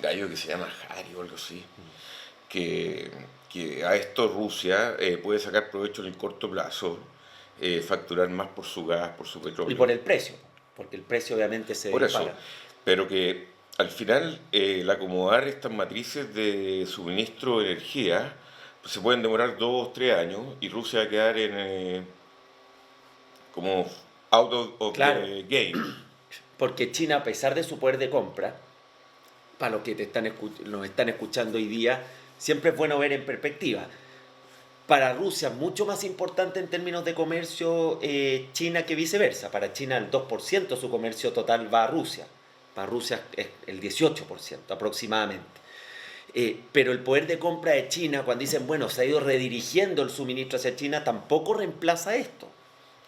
gallo que se llama Harry o algo así, que, que a esto Rusia puede sacar provecho en el corto plazo, facturar más por su gas, por su Y petróleo. por el precio, porque el precio obviamente se Por eso, dispara. pero que al final el acomodar estas matrices de suministro de energía pues, se pueden demorar 2 o 3 años y Rusia va a quedar en como out of Claro, the game. porque China, a pesar de su poder de compra, para los que nos están escuchando hoy día, siempre es bueno ver en perspectiva. Para Rusia es mucho más importante en términos de comercio China que viceversa. Para China el 2% de su comercio total va a Rusia. Para Rusia es el 18% aproximadamente. Pero el poder de compra de China, cuando dicen, bueno, se ha ido redirigiendo el suministro hacia China, tampoco reemplaza esto.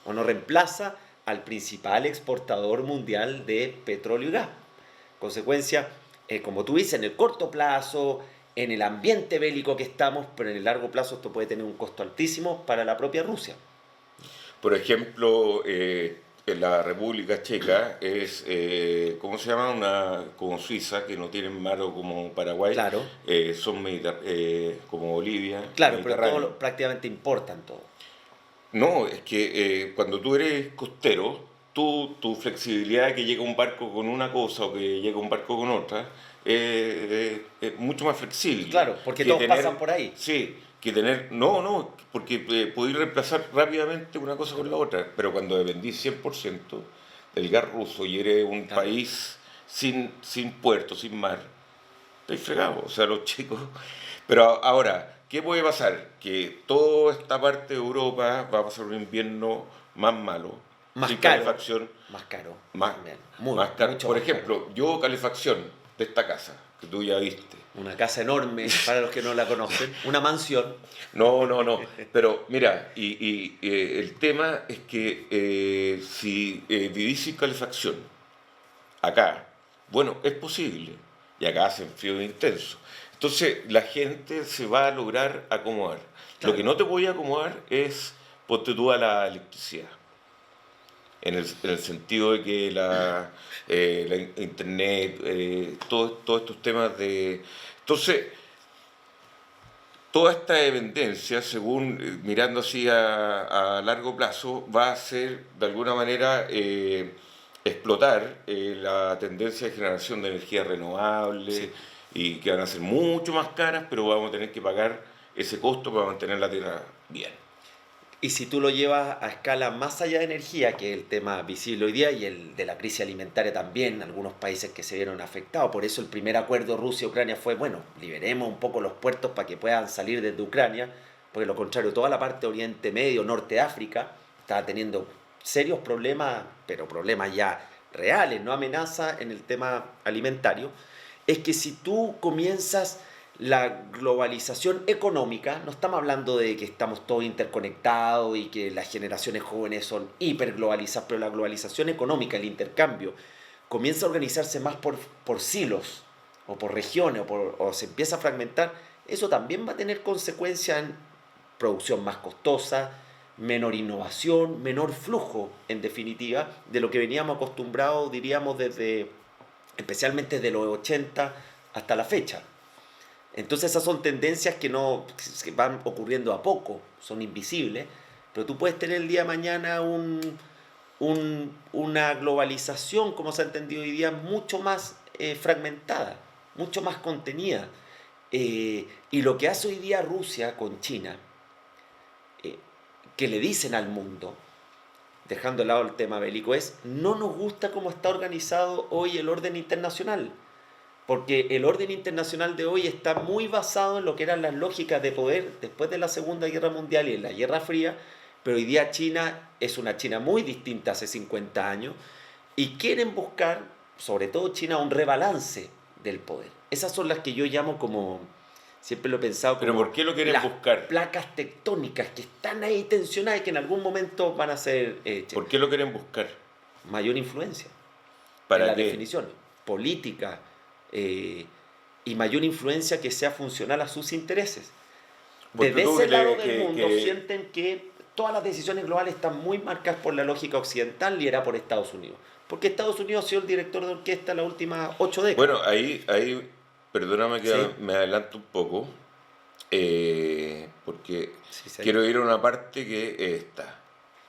O no reemplaza al principal exportador mundial de petróleo y gas. Consecuencia, como tú dices, en el corto plazo, en el ambiente bélico que estamos, pero en el largo plazo esto puede tener un costo altísimo para la propia Rusia. Por ejemplo, en la República Checa es, ¿cómo se llama? Como Suiza, que no tienen mar o como Paraguay, Claro, son como Bolivia, claro, pero Mediterráneo. prácticamente importan todo. No, es que cuando tú eres costero, tu flexibilidad de que llega un barco con una cosa o que llega un barco con otra es mucho más flexible Claro, porque que todos pasan tener, por ahí. sí, que tener, no, porque podéis reemplazar rápidamente una cosa con la otra, pero cuando dependís 100% del gas ruso y eres un Claro. país sin puerto, sin mar, estoy fregado, o sea, los chicos. Pero ahora, ¿qué puede pasar? Que toda esta parte de Europa va a pasar un invierno más malo, Más sin caro, calefacción, más caro más, también. más caro. Mucho Por más caro. ejemplo, yo calefacción de esta casa, que tú ya viste. Una casa enorme, para los que no la conocen, una mansión. No, pero mira, el tema es que si vivís sin calefacción, acá, bueno, es posible, y acá hace frío intenso. Entonces, la gente se va a lograr acomodar. Lo que Claro. no te voy a acomodar es, ponte tú a la electricidad, en el sentido de que la internet, todos estos temas de... Entonces, toda esta dependencia, según mirando así a largo plazo, va a ser de alguna manera explotar la tendencia de generación de energía renovable Sí. y que van a ser mucho más caras, pero vamos a tener que pagar ese costo para mantener la tierra bien. Y si tú lo llevas a escala más allá de energía, que es el tema visible hoy día, y el de la crisis alimentaria también, algunos países que se vieron afectados, por eso el primer acuerdo Rusia-Ucrania fue, bueno, liberemos un poco los puertos para que puedan salir desde Ucrania, porque lo contrario, toda la parte de Oriente Medio, Norte de África, estaba teniendo serios problemas, pero problemas ya reales, no amenazas en el tema alimentario, es que si tú comienzas la globalización económica, no estamos hablando de que estamos todos interconectados y que las generaciones jóvenes son hiperglobalizadas, pero la globalización económica, el intercambio, comienza a organizarse más por silos o por regiones o se empieza a fragmentar, eso también va a tener consecuencias en producción más costosa, menor innovación, menor flujo, en definitiva, de lo que veníamos acostumbrados, diríamos, especialmente de los 80 hasta la fecha. Entonces esas son tendencias que van ocurriendo a poco, son invisibles, pero tú puedes tener el día de mañana una globalización, como se ha entendido hoy día, mucho más fragmentada, mucho más contenida. Y lo que hace hoy día Rusia con China, eh, que le dicen al mundo, dejando de lado el tema bélico, es no nos gusta cómo está organizado hoy el orden internacional. Porque el orden internacional de hoy está muy basado en lo que eran las lógicas de poder después de la Segunda Guerra Mundial y en la Guerra Fría, pero hoy día China es una China muy distinta hace 50 años y quieren buscar, sobre todo China, un rebalance del poder. Esas son las que yo llamo como, siempre lo he pensado ¿Pero como por qué lo quieren las buscar? placas tectónicas que están ahí tensionadas y que en algún momento van a ser ¿Por qué lo quieren buscar? mayor influencia en ¿Para la qué? definición política y mayor influencia que sea funcional a sus intereses. Porque Desde tú ese lado le- del mundo que- sienten que todas las decisiones globales están muy marcadas por la lógica occidental liderada por Estados Unidos. Porque Estados Unidos ha sido el director de orquesta las últimas 8 décadas. Bueno, ahí, perdóname que Sí, me adelanto un poco, porque sí, sí. quiero ir a una parte que está,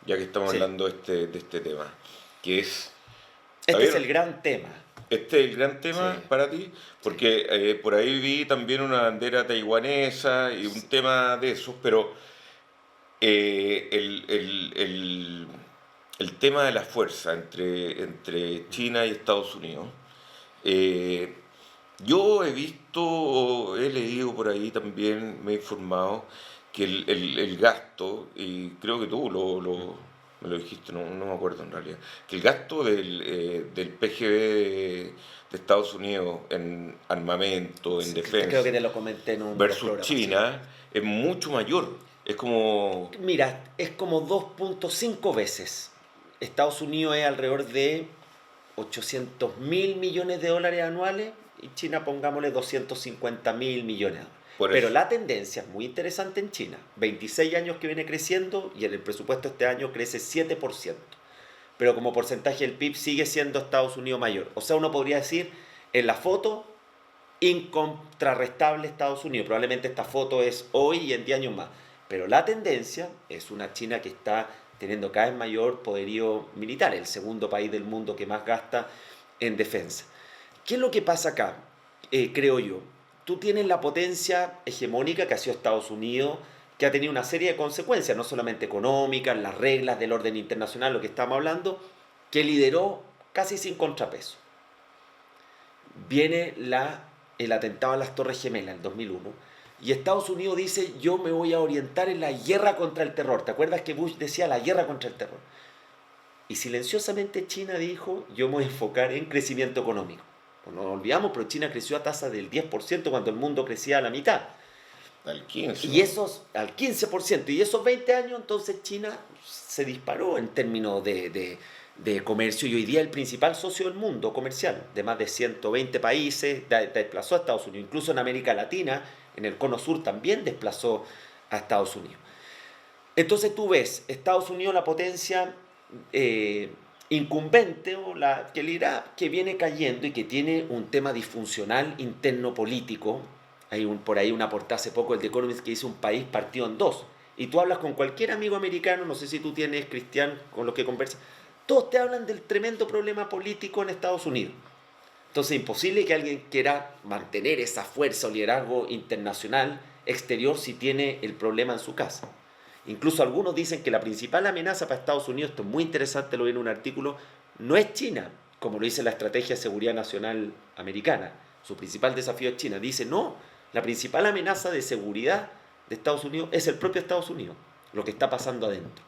ya que estamos Sí. hablando de este tema, que es, Este es Javier, el gran tema. este es el gran Sí, tema para ti, porque por ahí vi también una bandera taiwanesa y un tema de esos, pero el tema de la fuerza entre China y Estados Unidos. eh, yo he visto, he leído por ahí también, me he informado que el gasto, y creo que tú me lo dijiste, no me acuerdo en realidad, que el gasto del PGB de Estados Unidos en armamento, en sí, creo que defensa, te lo comenté en un de los versus programas. Sí. China, es mucho mayor. Es como, Mira, es como 2.5 veces. Estados Unidos es alrededor de 800.000 millones de dólares anuales y China pongámosle 250.000 millones de dólares. por Pero eso. la tendencia es muy interesante en China. 26 años que viene creciendo y en el presupuesto este año crece 7%. Pero como porcentaje del PIB sigue siendo Estados Unidos mayor. O sea, uno podría decir, en la foto, incontrarrestable Estados Unidos. Probablemente esta foto es hoy y en 10 años más. Pero la tendencia es una China que está teniendo cada vez mayor poderío militar, el segundo país del mundo que más gasta en defensa. ¿Qué es lo que pasa acá? Creo yo. Tú tienes la potencia hegemónica que ha sido Estados Unidos, que ha tenido una serie de consecuencias, no solamente económicas, las reglas del orden internacional, lo que estamos hablando, que lideró casi sin contrapeso. Viene el atentado a las Torres Gemelas en 2001 y Estados Unidos dice, yo me voy a orientar en la guerra contra el terror. ¿Te acuerdas que Bush decía la guerra contra el terror? Y silenciosamente China dijo, yo me voy a enfocar en crecimiento económico. Pues no nos olvidamos, pero China creció a tasa del 10% cuando el mundo crecía a la mitad. Al 15. Y esos, al 15%. Y esos 20 años, entonces China se disparó en términos de comercio. Y hoy día el principal socio del mundo comercial, de más de 120 países, desplazó a Estados Unidos. Incluso en América Latina, en el cono sur también desplazó a Estados Unidos. Entonces tú ves, Estados Unidos, la potencia incumbente o la que lidera, que viene cayendo y que tiene un tema disfuncional interno político. Hay por ahí una portada hace poco, el The Economist, que dice un país partido en dos. Y tú hablas con cualquier amigo americano, no sé si tú tienes, Cristian, con los que conversas, todos te hablan del tremendo problema político en Estados Unidos. Entonces es imposible que alguien quiera mantener esa fuerza o liderazgo internacional exterior si tiene el problema en su casa. Incluso algunos dicen que la principal amenaza para Estados Unidos, esto es muy interesante, lo vi en un artículo, no es China, como lo dice la Estrategia de Seguridad Nacional Americana. Su principal desafío es China. Dice, no, la principal amenaza de seguridad de Estados Unidos es el propio Estados Unidos, lo que está pasando adentro,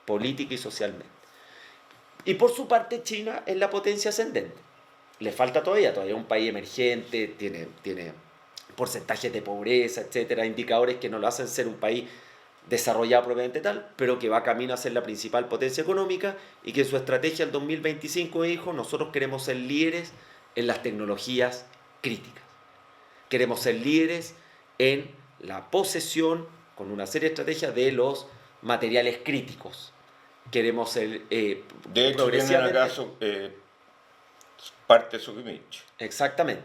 política y socialmente. Y por su parte China es la potencia ascendente. Le falta todavía es un país emergente, tiene porcentajes de pobreza, etcétera, indicadores que no lo hacen ser un país desarrollado propiamente tal, pero que va camino a ser la principal potencia económica y que su estrategia el 2025 dijo, nosotros queremos ser líderes en las tecnologías críticas. Queremos ser líderes en la posesión, con una serie de estrategias, de los materiales críticos. Queremos ser De hecho, tienen progresivamente... acaso parte de Sokimich. Exactamente.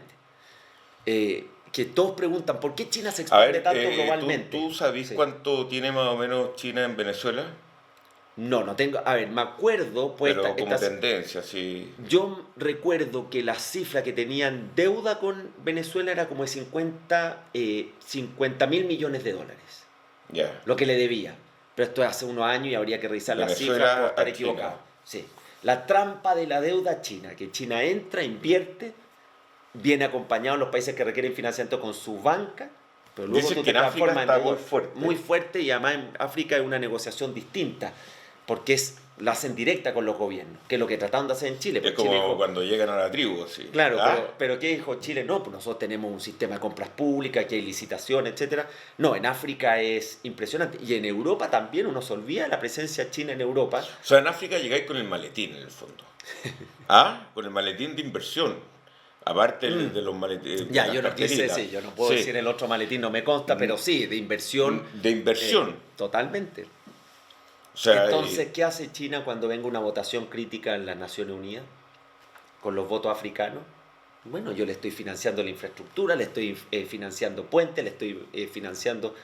Que todos preguntan, ¿por qué China se A expande ver, tanto globalmente? ¿tú sabes Sí. cuánto tiene más o menos China en Venezuela? No tengo... A ver, me acuerdo... Pues Pero como tendencia, sí. yo recuerdo que la cifra que tenían deuda con Venezuela era como de 50.000 millones de dólares, Ya. lo que le debía. Pero esto es hace unos años y habría que revisar las Venezuela cifras por estar a China. equivocado. Sí. La trampa de la deuda china, que China entra, invierte, viene acompañado en los países que requieren financiamiento con su banca pero luego Dicen tú que te en África transformas está en muy fuerte. muy fuerte, y además en África es una negociación distinta, porque la hacen directa con los gobiernos, que es lo que trataron de hacer en Chile. Es Pues Chile como dijo, cuando llegan a la tribu, así. claro, ¿Ah? pero ¿qué dijo Chile? No, pues nosotros tenemos un sistema de compras públicas, que hay licitación, etcétera. No, en África es impresionante. Y en Europa también uno se olvida de la presencia china en Europa. O sea, en África llegáis con el maletín, en el fondo. ¿Ah? Con el maletín de inversión. Aparte Mm. de los maletines, de Ya, las yo no quise carteritas. decir, yo no puedo Sí. decir el otro maletín, no me consta, pero sí, de inversión. De inversión. Totalmente. O sea, Entonces, ¿qué hace China cuando venga una votación crítica en las Naciones Unidas con los votos africanos? Bueno, yo le estoy financiando la infraestructura, le estoy financiando puentes, le estoy financiando...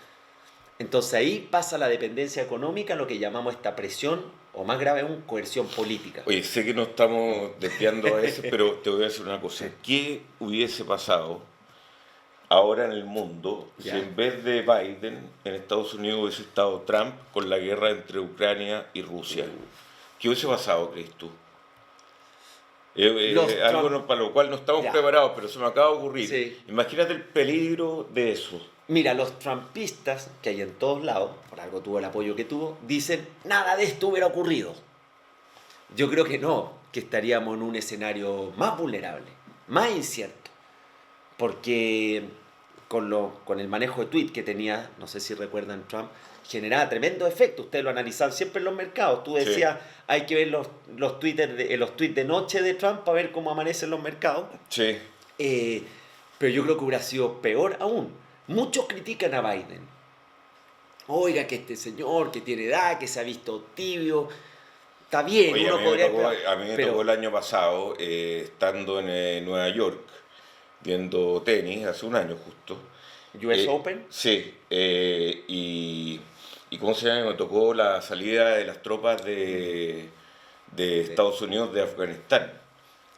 Entonces ahí pasa la dependencia económica, lo que llamamos esta presión, o más grave aún, coerción política. oye, sé que no estamos desviando a veces, pero te voy a decir una cosa. Sí. ¿Qué hubiese pasado ahora en el mundo si Ya. en vez de Biden en Estados Unidos hubiese estado Trump con la guerra entre Ucrania y Rusia? ¿Qué hubiese pasado, crees tú? Los Algo Trump- para lo cual no estamos Ya. preparados, pero se me acaba de ocurrir. Sí. Imagínate el peligro de eso. Mira, los trumpistas, que hay en todos lados, por algo tuvo el apoyo que tuvo, dicen, nada de esto hubiera ocurrido. Yo creo que no, que estaríamos en un escenario más vulnerable, más incierto, porque con el manejo de tweet que tenía, no sé si recuerdan Trump, generaba tremendo efecto. Ustedes lo analizaban siempre en los mercados. Tú decías, hay que ver los tweets de noche de Trump para ver cómo amanecen los mercados. Sí. Pero yo creo que hubiera sido peor aún. Muchos critican a Biden. Oiga, que este señor que tiene edad, que se ha visto tibio. Está bien, Oye, uno podría... a mí me tocó el año pasado, estando en Nueva York, viendo tenis, hace un año justo. US Open. Sí, y ¿cómo se llama? Me tocó la salida de las tropas de Estados Unidos de Afganistán.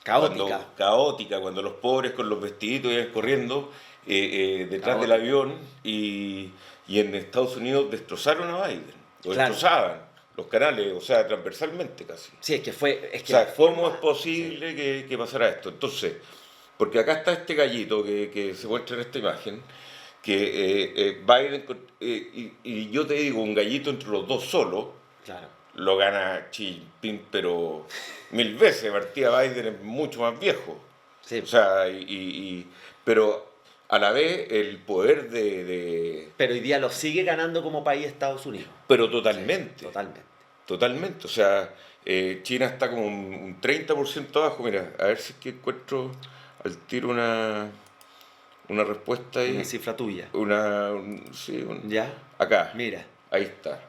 Caótica. Caótica, cuando los pobres con los vestiditos iban corriendo detrás Caótica. del avión y en Estados Unidos destrozaron a Biden. Lo Claro. destrozaban los canales, o sea, transversalmente casi. Sí, es que fue... Es O que sea, la ¿cómo forma- es posible que pasara esto? Entonces, porque acá está este gallito que se muestra en esta imagen, que Biden, y yo te digo, un gallito entre los dos solos, Claro. lo gana Xi Jinping, pero 1000 veces. Partida Biden es mucho más viejo. Sí. O sea, pero a la vez el poder Pero hoy día lo sigue ganando como país Estados Unidos. pero totalmente. Sí, totalmente. Totalmente. O sea, China está como un 30% abajo. Mira, a ver si es que encuentro al tiro una respuesta ahí. Una cifra tuya. Sí, ¿Ya? acá. Mira. Ahí está.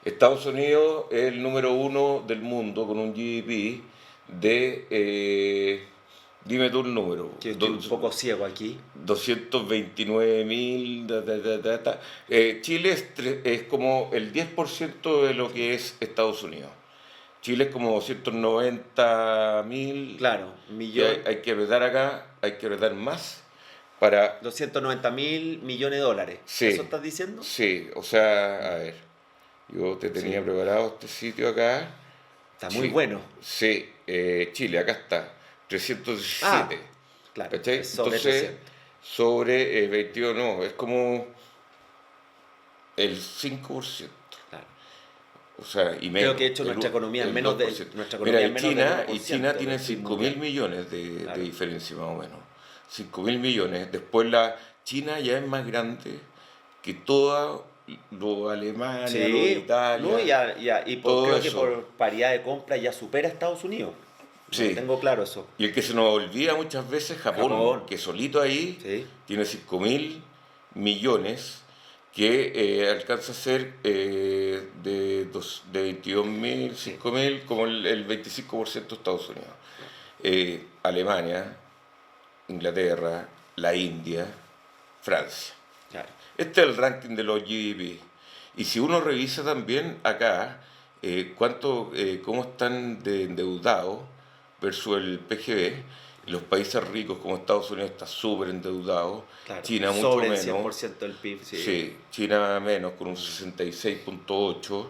Estados Unidos es el número 1 del mundo con un GDP de, dime tú el número. Que estoy un poco ciego aquí. 229.000. Chile es como el 10% de lo que es Estados Unidos. Chile es como 290.000. Claro, Y millón, hay que apretar acá, hay que apretar más para... 290.000 millones de dólares. Sí. ¿Eso estás diciendo? Sí, o sea, a ver, yo te tenía Sí. preparado este sitio acá. Está muy Sí. bueno. Sí, Chile, acá está, 317. Ah, claro, ¿Cachai? es sobre Entonces, 300. sobre 22, no, es como el 5%. Claro. O sea, y menos. Creo que de hecho nuestra economía es menos del 2%. nuestra Mira, economía es menos del 1% y China tiene del PIB 5.000 mundial. millones de Claro. diferencia más o menos. 5.000 millones. Después China ya es más grande que toda Alemania, Sí, Italia. no, y todo creo que eso. por paridad de compra ya supera a Estados Unidos. Sí. No tengo claro eso. Y el que se nos olvida muchas veces, Japón, Japón. que solito ahí Sí. tiene 5.000 millones, que alcanza a ser de 22.000, 5.000, como el 25% de Estados Unidos. Alemania, Inglaterra, la India, Francia. Claro. Este es el ranking de los GDP. Y si uno revisa también acá cómo están de endeudados versus el PGB, los países ricos como Estados Unidos está súper endeudado, Claro. China mucho Sobre el menos. 100% del PIB. Sí. Sí, China menos con un 66.8,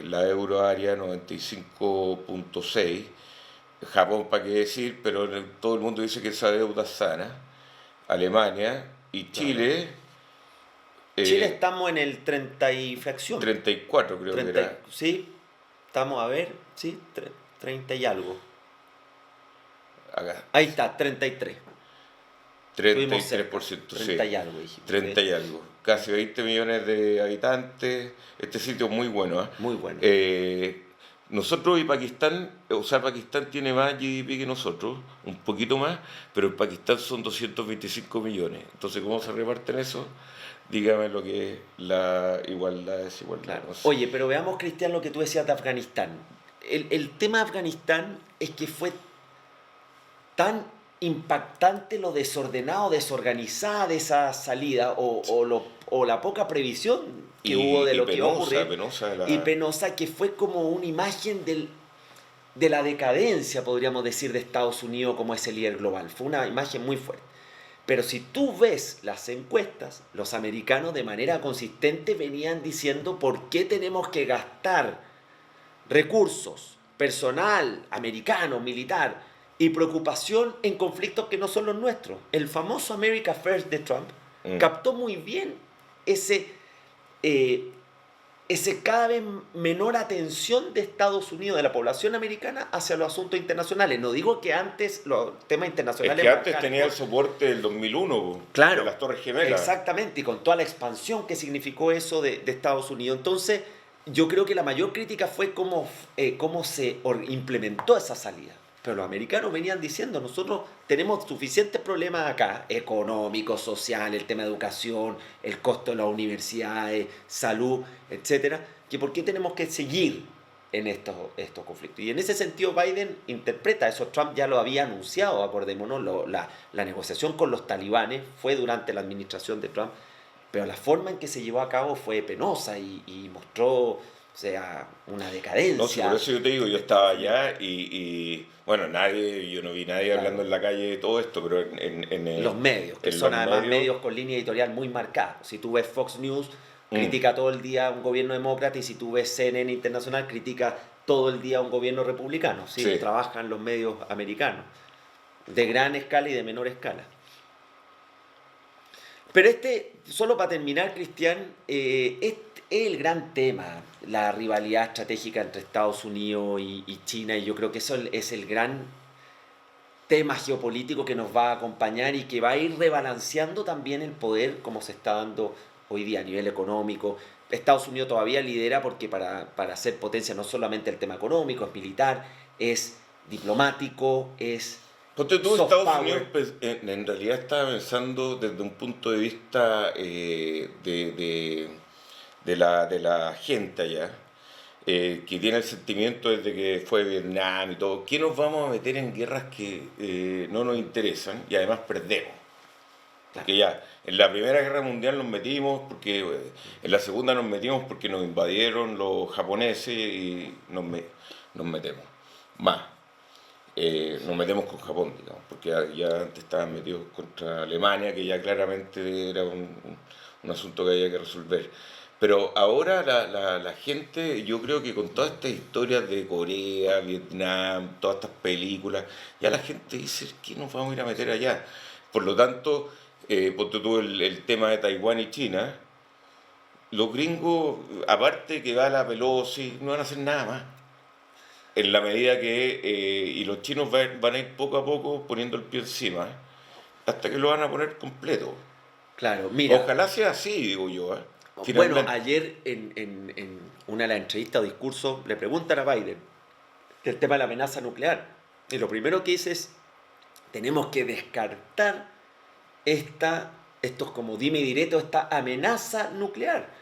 la euroárea 95.6, Japón para qué decir, pero todo el mundo dice que esa deuda es sana. Alemania Y Chile, Chile estamos en el 30 y fracción. 34 creo que era. Sí, estamos a ver, sí, 30 y algo. Acá. Ahí está, 33. 33%, 30 sí. y algo, dijimos. 30 y algo. Casi 20 millones de habitantes. Este sitio es muy bueno. Muy bueno. Nosotros y Pakistán, o sea, Pakistán tiene más GDP que nosotros, un poquito más, pero en Pakistán son 225 millones. Entonces, ¿cómo se reparten eso? Dígame lo que es la igualdad, desigualdad. Claro. No sé. Oye, pero veamos, Cristian, lo que tú decías de Afganistán. El tema de Afganistán es que fue tan impactante lo desordenado, desorganizada de esa salida o la poca previsión que hubo de lo que iba a ocurrir. Y penosa, que fue como una imagen de la decadencia, podríamos decir, de Estados Unidos como ese líder global. Fue una imagen muy fuerte. Pero si tú ves las encuestas, los americanos de manera consistente venían diciendo por qué tenemos que gastar recursos, personal, americano, militar, y preocupación en conflictos que no son los nuestros. El famoso America First de Trump captó muy bien ese cada vez menor atención de Estados Unidos, de la población americana, hacia los asuntos internacionales. No digo que antes los temas internacionales... Es que antes tenía el soporte del 2001, claro, de las Torres Gemelas. Exactamente, y con toda la expansión que significó eso de Estados Unidos. Entonces, yo creo que la mayor crítica fue cómo se implementó esa salida. Pero los americanos venían diciendo, nosotros tenemos suficientes problemas acá, económicos, sociales, el tema de educación, el costo de las universidades, salud, etcétera, que por qué tenemos que seguir en estos conflictos. Y en ese sentido Biden interpreta eso. Trump ya lo había anunciado, acordémonos, la negociación con los talibanes fue durante la administración de Trump, pero la forma en que se llevó a cabo fue penosa y mostró... O sea, una decadencia. No, sí, por eso yo te digo, yo estaba allá y bueno, yo no vi nadie hablando en la calle de todo esto, pero en los medios, que son además medios con línea editorial muy marcada. Si tú ves Fox News, critica todo el día a un gobierno demócrata, y si tú ves CNN Internacional, critica todo el día a un gobierno republicano. Sí, trabajan los medios americanos, de gran escala y de menor escala. Pero solo para terminar, Cristian, es el gran tema, la rivalidad estratégica entre Estados Unidos y China, y yo creo que eso es el gran tema geopolítico que nos va a acompañar y que va a ir rebalanceando también el poder como se está dando hoy día a nivel económico. Estados Unidos todavía lidera porque para ser potencia no solamente el tema económico, es militar, es diplomático, es... Ponte tú, Estados Unidos en realidad estaba pensando desde un punto de vista de la gente allá, que tiene el sentimiento desde que fue Vietnam y todo, ¿qué nos vamos a meter en guerras que no nos interesan y además perdemos? Porque ya, en la Primera Guerra Mundial nos metimos, porque en la Segunda nos metimos porque nos invadieron los japoneses y nos metemos más. Nos metemos con Japón, digamos, porque ya antes estaban metidos contra Alemania, que ya claramente era un asunto que había que resolver. Pero ahora la gente, yo creo que con todas estas historias de Corea, Vietnam, todas estas películas, ya la gente dice, ¿qué nos vamos a ir a meter allá? Por lo tanto, ponte tú el tema de Taiwán y China, los gringos, aparte que va la Pelosi, no van a hacer nada más. En la medida que, y los chinos van a ir poco a poco poniendo el pie encima, hasta que lo van a poner completo. Claro, mira. Ojalá sea así, digo yo. Bueno, ayer en una de las entrevistas o discursos le preguntan a Biden del tema de la amenaza nuclear. Y lo primero que dice es, tenemos que descartar estos como dime y direto, esta amenaza nuclear.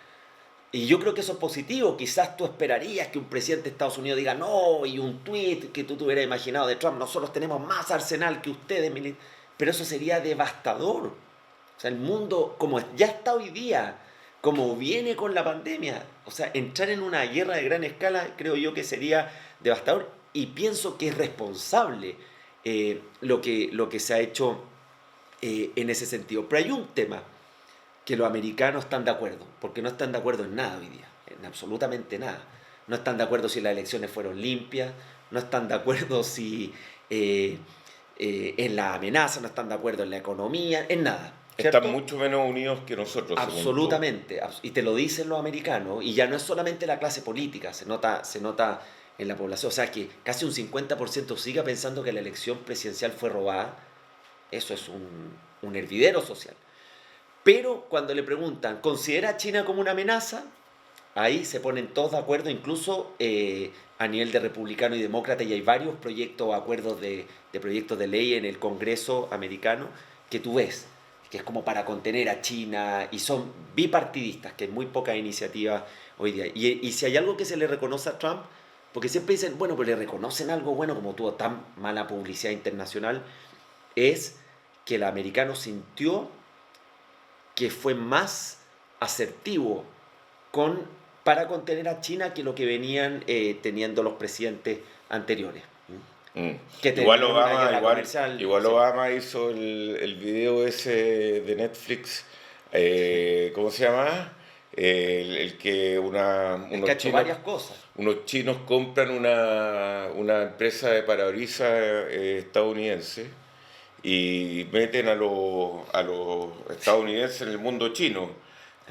Y yo creo que eso es positivo. Quizás tú esperarías que un presidente de Estados Unidos diga no, y un tuit que tú te hubieras imaginado de Trump, nosotros tenemos más arsenal que ustedes, pero eso sería devastador. O sea, el mundo como ya está hoy día, como viene con la pandemia, o sea, entrar en una guerra de gran escala creo yo que sería devastador, y pienso que es responsable lo que se ha hecho en ese sentido. Pero hay un tema que los americanos están de acuerdo, porque no están de acuerdo en nada hoy día, en absolutamente nada. No están de acuerdo si las elecciones fueron limpias, no están de acuerdo si en la amenaza, no están de acuerdo en la economía, en nada. ¿cierto? Están mucho menos unidos que nosotros. Absolutamente, y te lo dicen los americanos, y ya no es solamente la clase política, se nota en la población, o sea que casi un 50% siga pensando que la elección presidencial fue robada, eso es un hervidero social. Pero cuando le preguntan, ¿considera a China como una amenaza? Ahí se ponen todos de acuerdo, incluso a nivel de republicano y demócrata, y hay varios proyectos o acuerdos de proyectos de ley en el Congreso americano que tú ves, que es como para contener a China, y son bipartidistas, que hay muy pocas iniciativas hoy día. Y si hay algo que se le reconoce a Trump, porque siempre dicen, bueno, pues le reconocen algo bueno como tuvo tan mala publicidad internacional, es que el americano sintió que fue más asertivo para contener a China que lo que venían teniendo los presidentes anteriores. Que Igual tenían una guerra comercial. igual Sí. Obama hizo el video ese de Netflix, ¿cómo se llama? El que Es que ha hecho varias cosas. unos chinos compran una empresa de parabrisas estadounidense y meten a los estadounidenses en el mundo chino,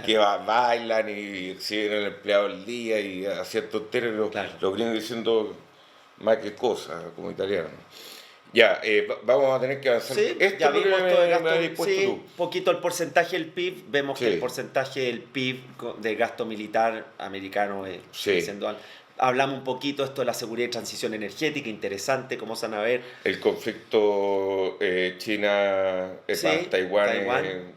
que bailan y exhiben al empleado del día y hacían tonterías, Claro. los gringos diciendo más que cosas, como italiano. Ya, vamos a tener que avanzar. Sí, Esto ya es lo que vimos todo el me gasto. habéis puesto Sí, tú. poquito el porcentaje del PIB. Vemos que Sí. el porcentaje del PIB de gasto militar americano sigue Sí. siendo alto. Hablamos un poquito esto de la seguridad y transición energética, interesante, como se van a ver. El conflicto China, Sí, Taiwán, Taiwán.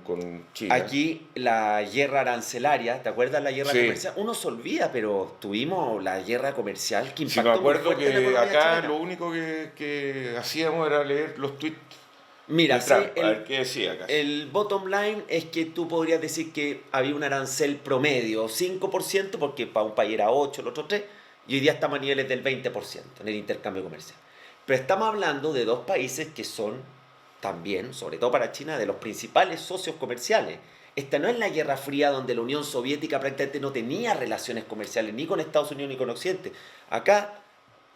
con China. Aquí la guerra arancelaria, ¿te acuerdas la guerra Sí. comercial? Uno se olvida, pero tuvimos la guerra comercial que Sí, impactó me muy acuerdo fuerte en la que economía acá chilena. lo único que hacíamos era leer los tweets Mira, de sí, Trump, a ver qué decía acá. el bottom line es que tú podrías decir que había un arancel promedio, 5%, porque para un país era 8, el otro 3, y hoy día estamos a niveles del 20% en el intercambio comercial. Pero estamos hablando de dos países que son también, sobre todo para China, de los principales socios comerciales. Esta no es la Guerra Fría donde la Unión Soviética prácticamente no tenía relaciones comerciales ni con Estados Unidos ni con Occidente. Acá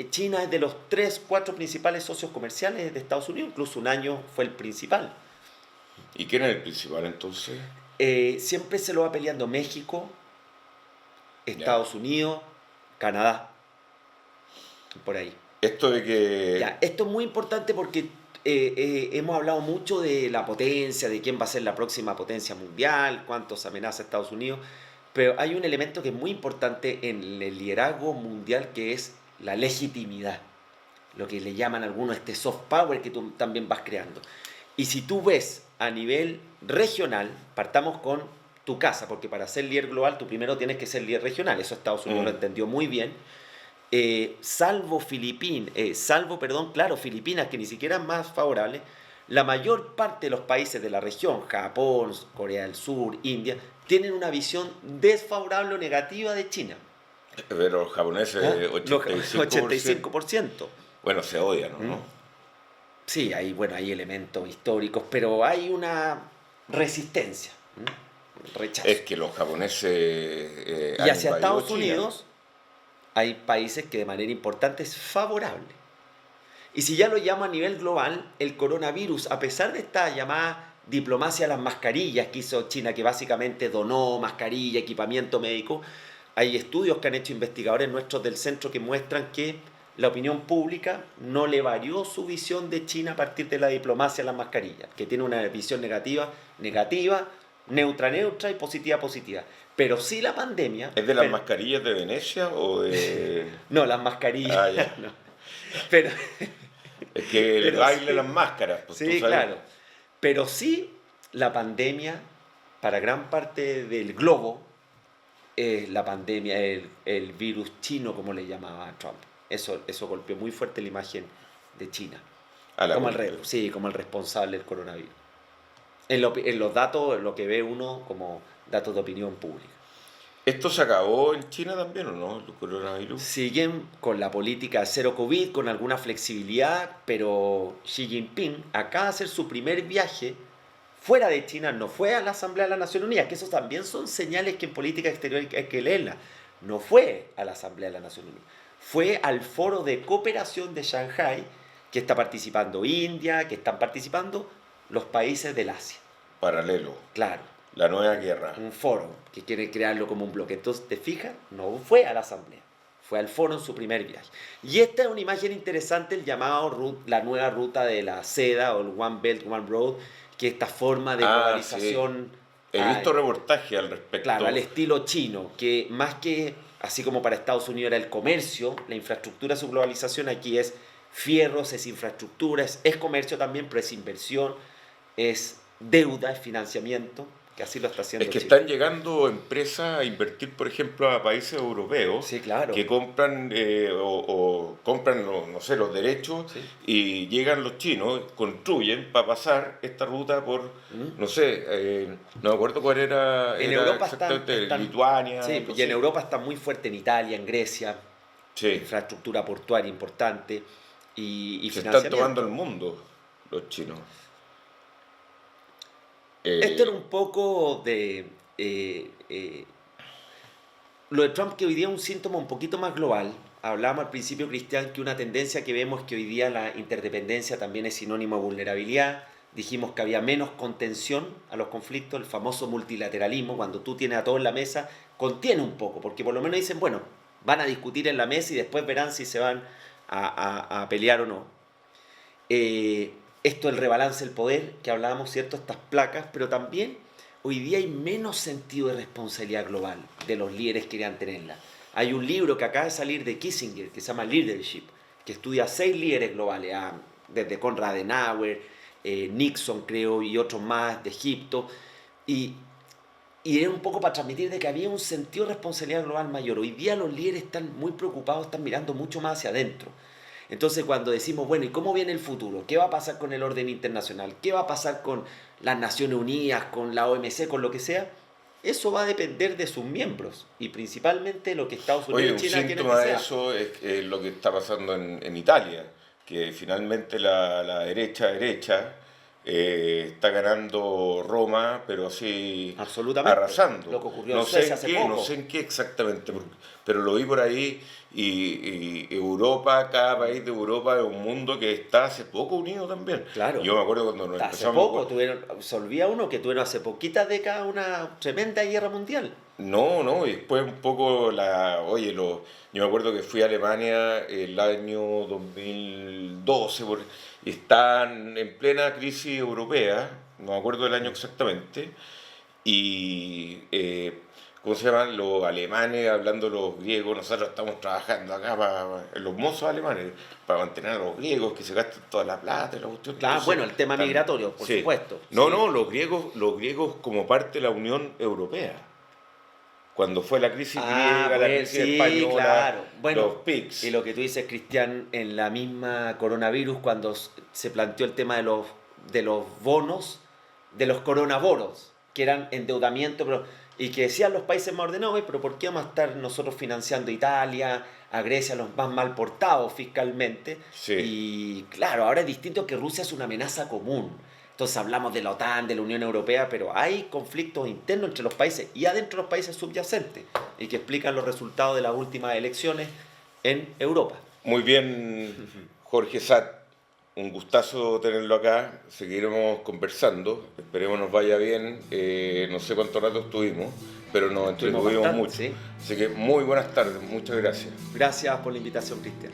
China es de los 3, 4 principales socios comerciales de Estados Unidos, incluso un año fue el principal. ¿Y quién es el principal entonces? Siempre se lo va peleando México, Estados Unidos, Canadá, por ahí. Esto de que... Ya, esto es muy importante porque hemos hablado mucho de la potencia, de quién va a ser la próxima potencia mundial, cuántos amenaza a Estados Unidos, pero hay un elemento que es muy importante en el liderazgo mundial que es la legitimidad, lo que le llaman algunos este soft power que tú también vas creando. Y si tú ves a nivel regional, partamos con tu casa, porque para ser líder global tú primero tienes que ser líder regional, eso Estados Unidos lo entendió muy bien. Salvo Filipinas, que ni siquiera es más favorable, la mayor parte de los países de la región, Japón, Corea del Sur, India, tienen una visión desfavorable o negativa de China. Pero los japoneses, ¿Ah? 85%. 85%. Bueno, se odian, ¿no? Sí, hay elementos históricos, pero hay una resistencia, un rechazo. Es que los japoneses... Y han hacia invadido Estados China. Unidos hay países que de manera importante es favorable. Y si ya lo llamo a nivel global, el coronavirus, a pesar de esta llamada diplomacia a las mascarillas que hizo China, que básicamente donó mascarilla, equipamiento médico, hay estudios que han hecho investigadores nuestros del centro que muestran que la opinión pública no le varió su visión de China a partir de la diplomacia a las mascarillas, que tiene una visión negativa, neutra y positiva. Pero sí la pandemia... ¿Es de las mascarillas de Venecia o de...? No, las mascarillas. Ah, ya. No. Pero, Es que el Pero baile sí. de las máscaras. Pues, tú sí, sabes. claro. Pero sí la pandemia, para gran parte del globo, la pandemia, el virus chino, como le llamaba Trump. Eso golpeó muy fuerte la imagen de China. A la Como vuelta. como el responsable del coronavirus. En los datos, lo que ve uno como datos de opinión pública. ¿Esto se acabó en China también o no, el coronavirus? Siguen con la política cero COVID, con alguna flexibilidad, pero Xi Jinping acaba de hacer su primer viaje fuera de China, no fue a la Asamblea de las Naciones Unidas, que eso también son señales que en política exterior hay que leerla. No fue a la Asamblea de las Naciones Unidas, fue al foro de cooperación de Shanghái, que está participando India, que están participando los países del Asia. paralelo, Claro, la nueva guerra. un foro que quiere crearlo como un bloque. Entonces, ¿te fijas? No fue a la asamblea, fue al foro en su primer viaje. Y esta es una imagen interesante, el llamado la nueva ruta de la seda o el One Belt, One Road, que esta forma de globalización... Sí. He visto reportajes al respecto. Claro, al estilo chino, que más que, así como para Estados Unidos era el comercio, la infraestructura, su globalización aquí es fierros, es infraestructura, es comercio también, pero es inversión, es deuda, es financiamiento, que así lo está haciendo Es que Chile. están llegando empresas a invertir, por ejemplo, a países europeos Sí, claro. que compran o compran, no sé, los derechos Sí. y llegan los chinos, construyen para pasar esta ruta por, ¿Mm? no sé, no me acuerdo cuál era, En era Europa exactamente, están Lituania. sí, algo y en así. Europa está muy fuerte en Italia, en Grecia, Sí, infraestructura portuaria importante y se están financiamiento. tomando el mundo los chinos. Esto era Eh, un poco de... lo de Trump, que hoy día es un síntoma un poquito más global. Hablábamos al principio, Cristian, que una tendencia que vemos es que hoy día la interdependencia también es sinónimo de vulnerabilidad. Dijimos que había menos contención a los conflictos, el famoso multilateralismo, cuando tú tienes a todos en la mesa, contiene un poco, porque por lo menos dicen, bueno, van a discutir en la mesa y después verán si se van a pelear o no. Esto, el rebalance del poder, que hablábamos, ¿cierto? Estas placas, pero también hoy día hay menos sentido de responsabilidad global de los líderes que querían tenerla. Hay un libro que acaba de salir de Kissinger que se llama Leadership, que estudia 6 líderes globales, desde Konrad Adenauer, Nixon creo, y otros más de Egipto, y, y era un poco para transmitir de que había un sentido de responsabilidad global mayor. Hoy día los líderes están muy preocupados, están mirando mucho más hacia adentro. Entonces cuando decimos, bueno, ¿y cómo viene el futuro? ¿Qué va a pasar con el orden internacional? ¿Qué va a pasar con las Naciones Unidas, con la OMC, con lo que sea? Eso va a depender de sus miembros y principalmente lo que Estados Oye, Unidos un y China quieren que síntoma de sea. eso es lo que está pasando en Italia, que finalmente la derecha está ganando Roma, pero así Absolutamente. arrasando. Lo que ocurrió en No sé Suecia en hace qué, poco. no sé en qué exactamente, pero lo vi por ahí y Europa, cada país de Europa es un mundo que está hace poco unido también. Claro. Yo me acuerdo cuando nos Hasta hace empezamos... poco se olvida uno que tuvieron hace poquitas décadas una tremenda guerra mundial. No, y después un poco yo me acuerdo que fui a Alemania el año 2012 y estaban en plena crisis europea, no me acuerdo del año exactamente, y ¿cómo se llaman? Los alemanes hablando los griegos, nosotros estamos trabajando acá los mozos alemanes para mantener a los griegos, que se gasten toda la plata y la cuestión. Claro, Entonces, bueno, el tema migratorio, por sí. supuesto. No, Sí. no, los griegos como parte de la Unión Europea. Cuando fue la crisis griega, la crisis Sí, española, claro. Bueno, los PICs. y lo que tú dices, Cristian, en la misma coronavirus, cuando se planteó el tema de los bonos, de los coronabonos, que eran endeudamiento, y que decían los países más ordenados, pero ¿por qué vamos a estar nosotros financiando a Italia, a Grecia, los más mal portados fiscalmente? Sí. Y claro, ahora es distinto, que Rusia es una amenaza común. Entonces hablamos de la OTAN, de la Unión Europea, pero hay conflictos internos entre los países y adentro de los países subyacentes, y que explican los resultados de las últimas elecciones en Europa. Muy bien, Jorge Sat, un gustazo tenerlo acá, seguiremos conversando, esperemos nos vaya bien, no sé cuánto rato estuvimos, pero nos Estuvimos entretuvimos bastante, mucho. sí. Así que muy buenas tardes, muchas gracias. Gracias por la invitación, Cristian.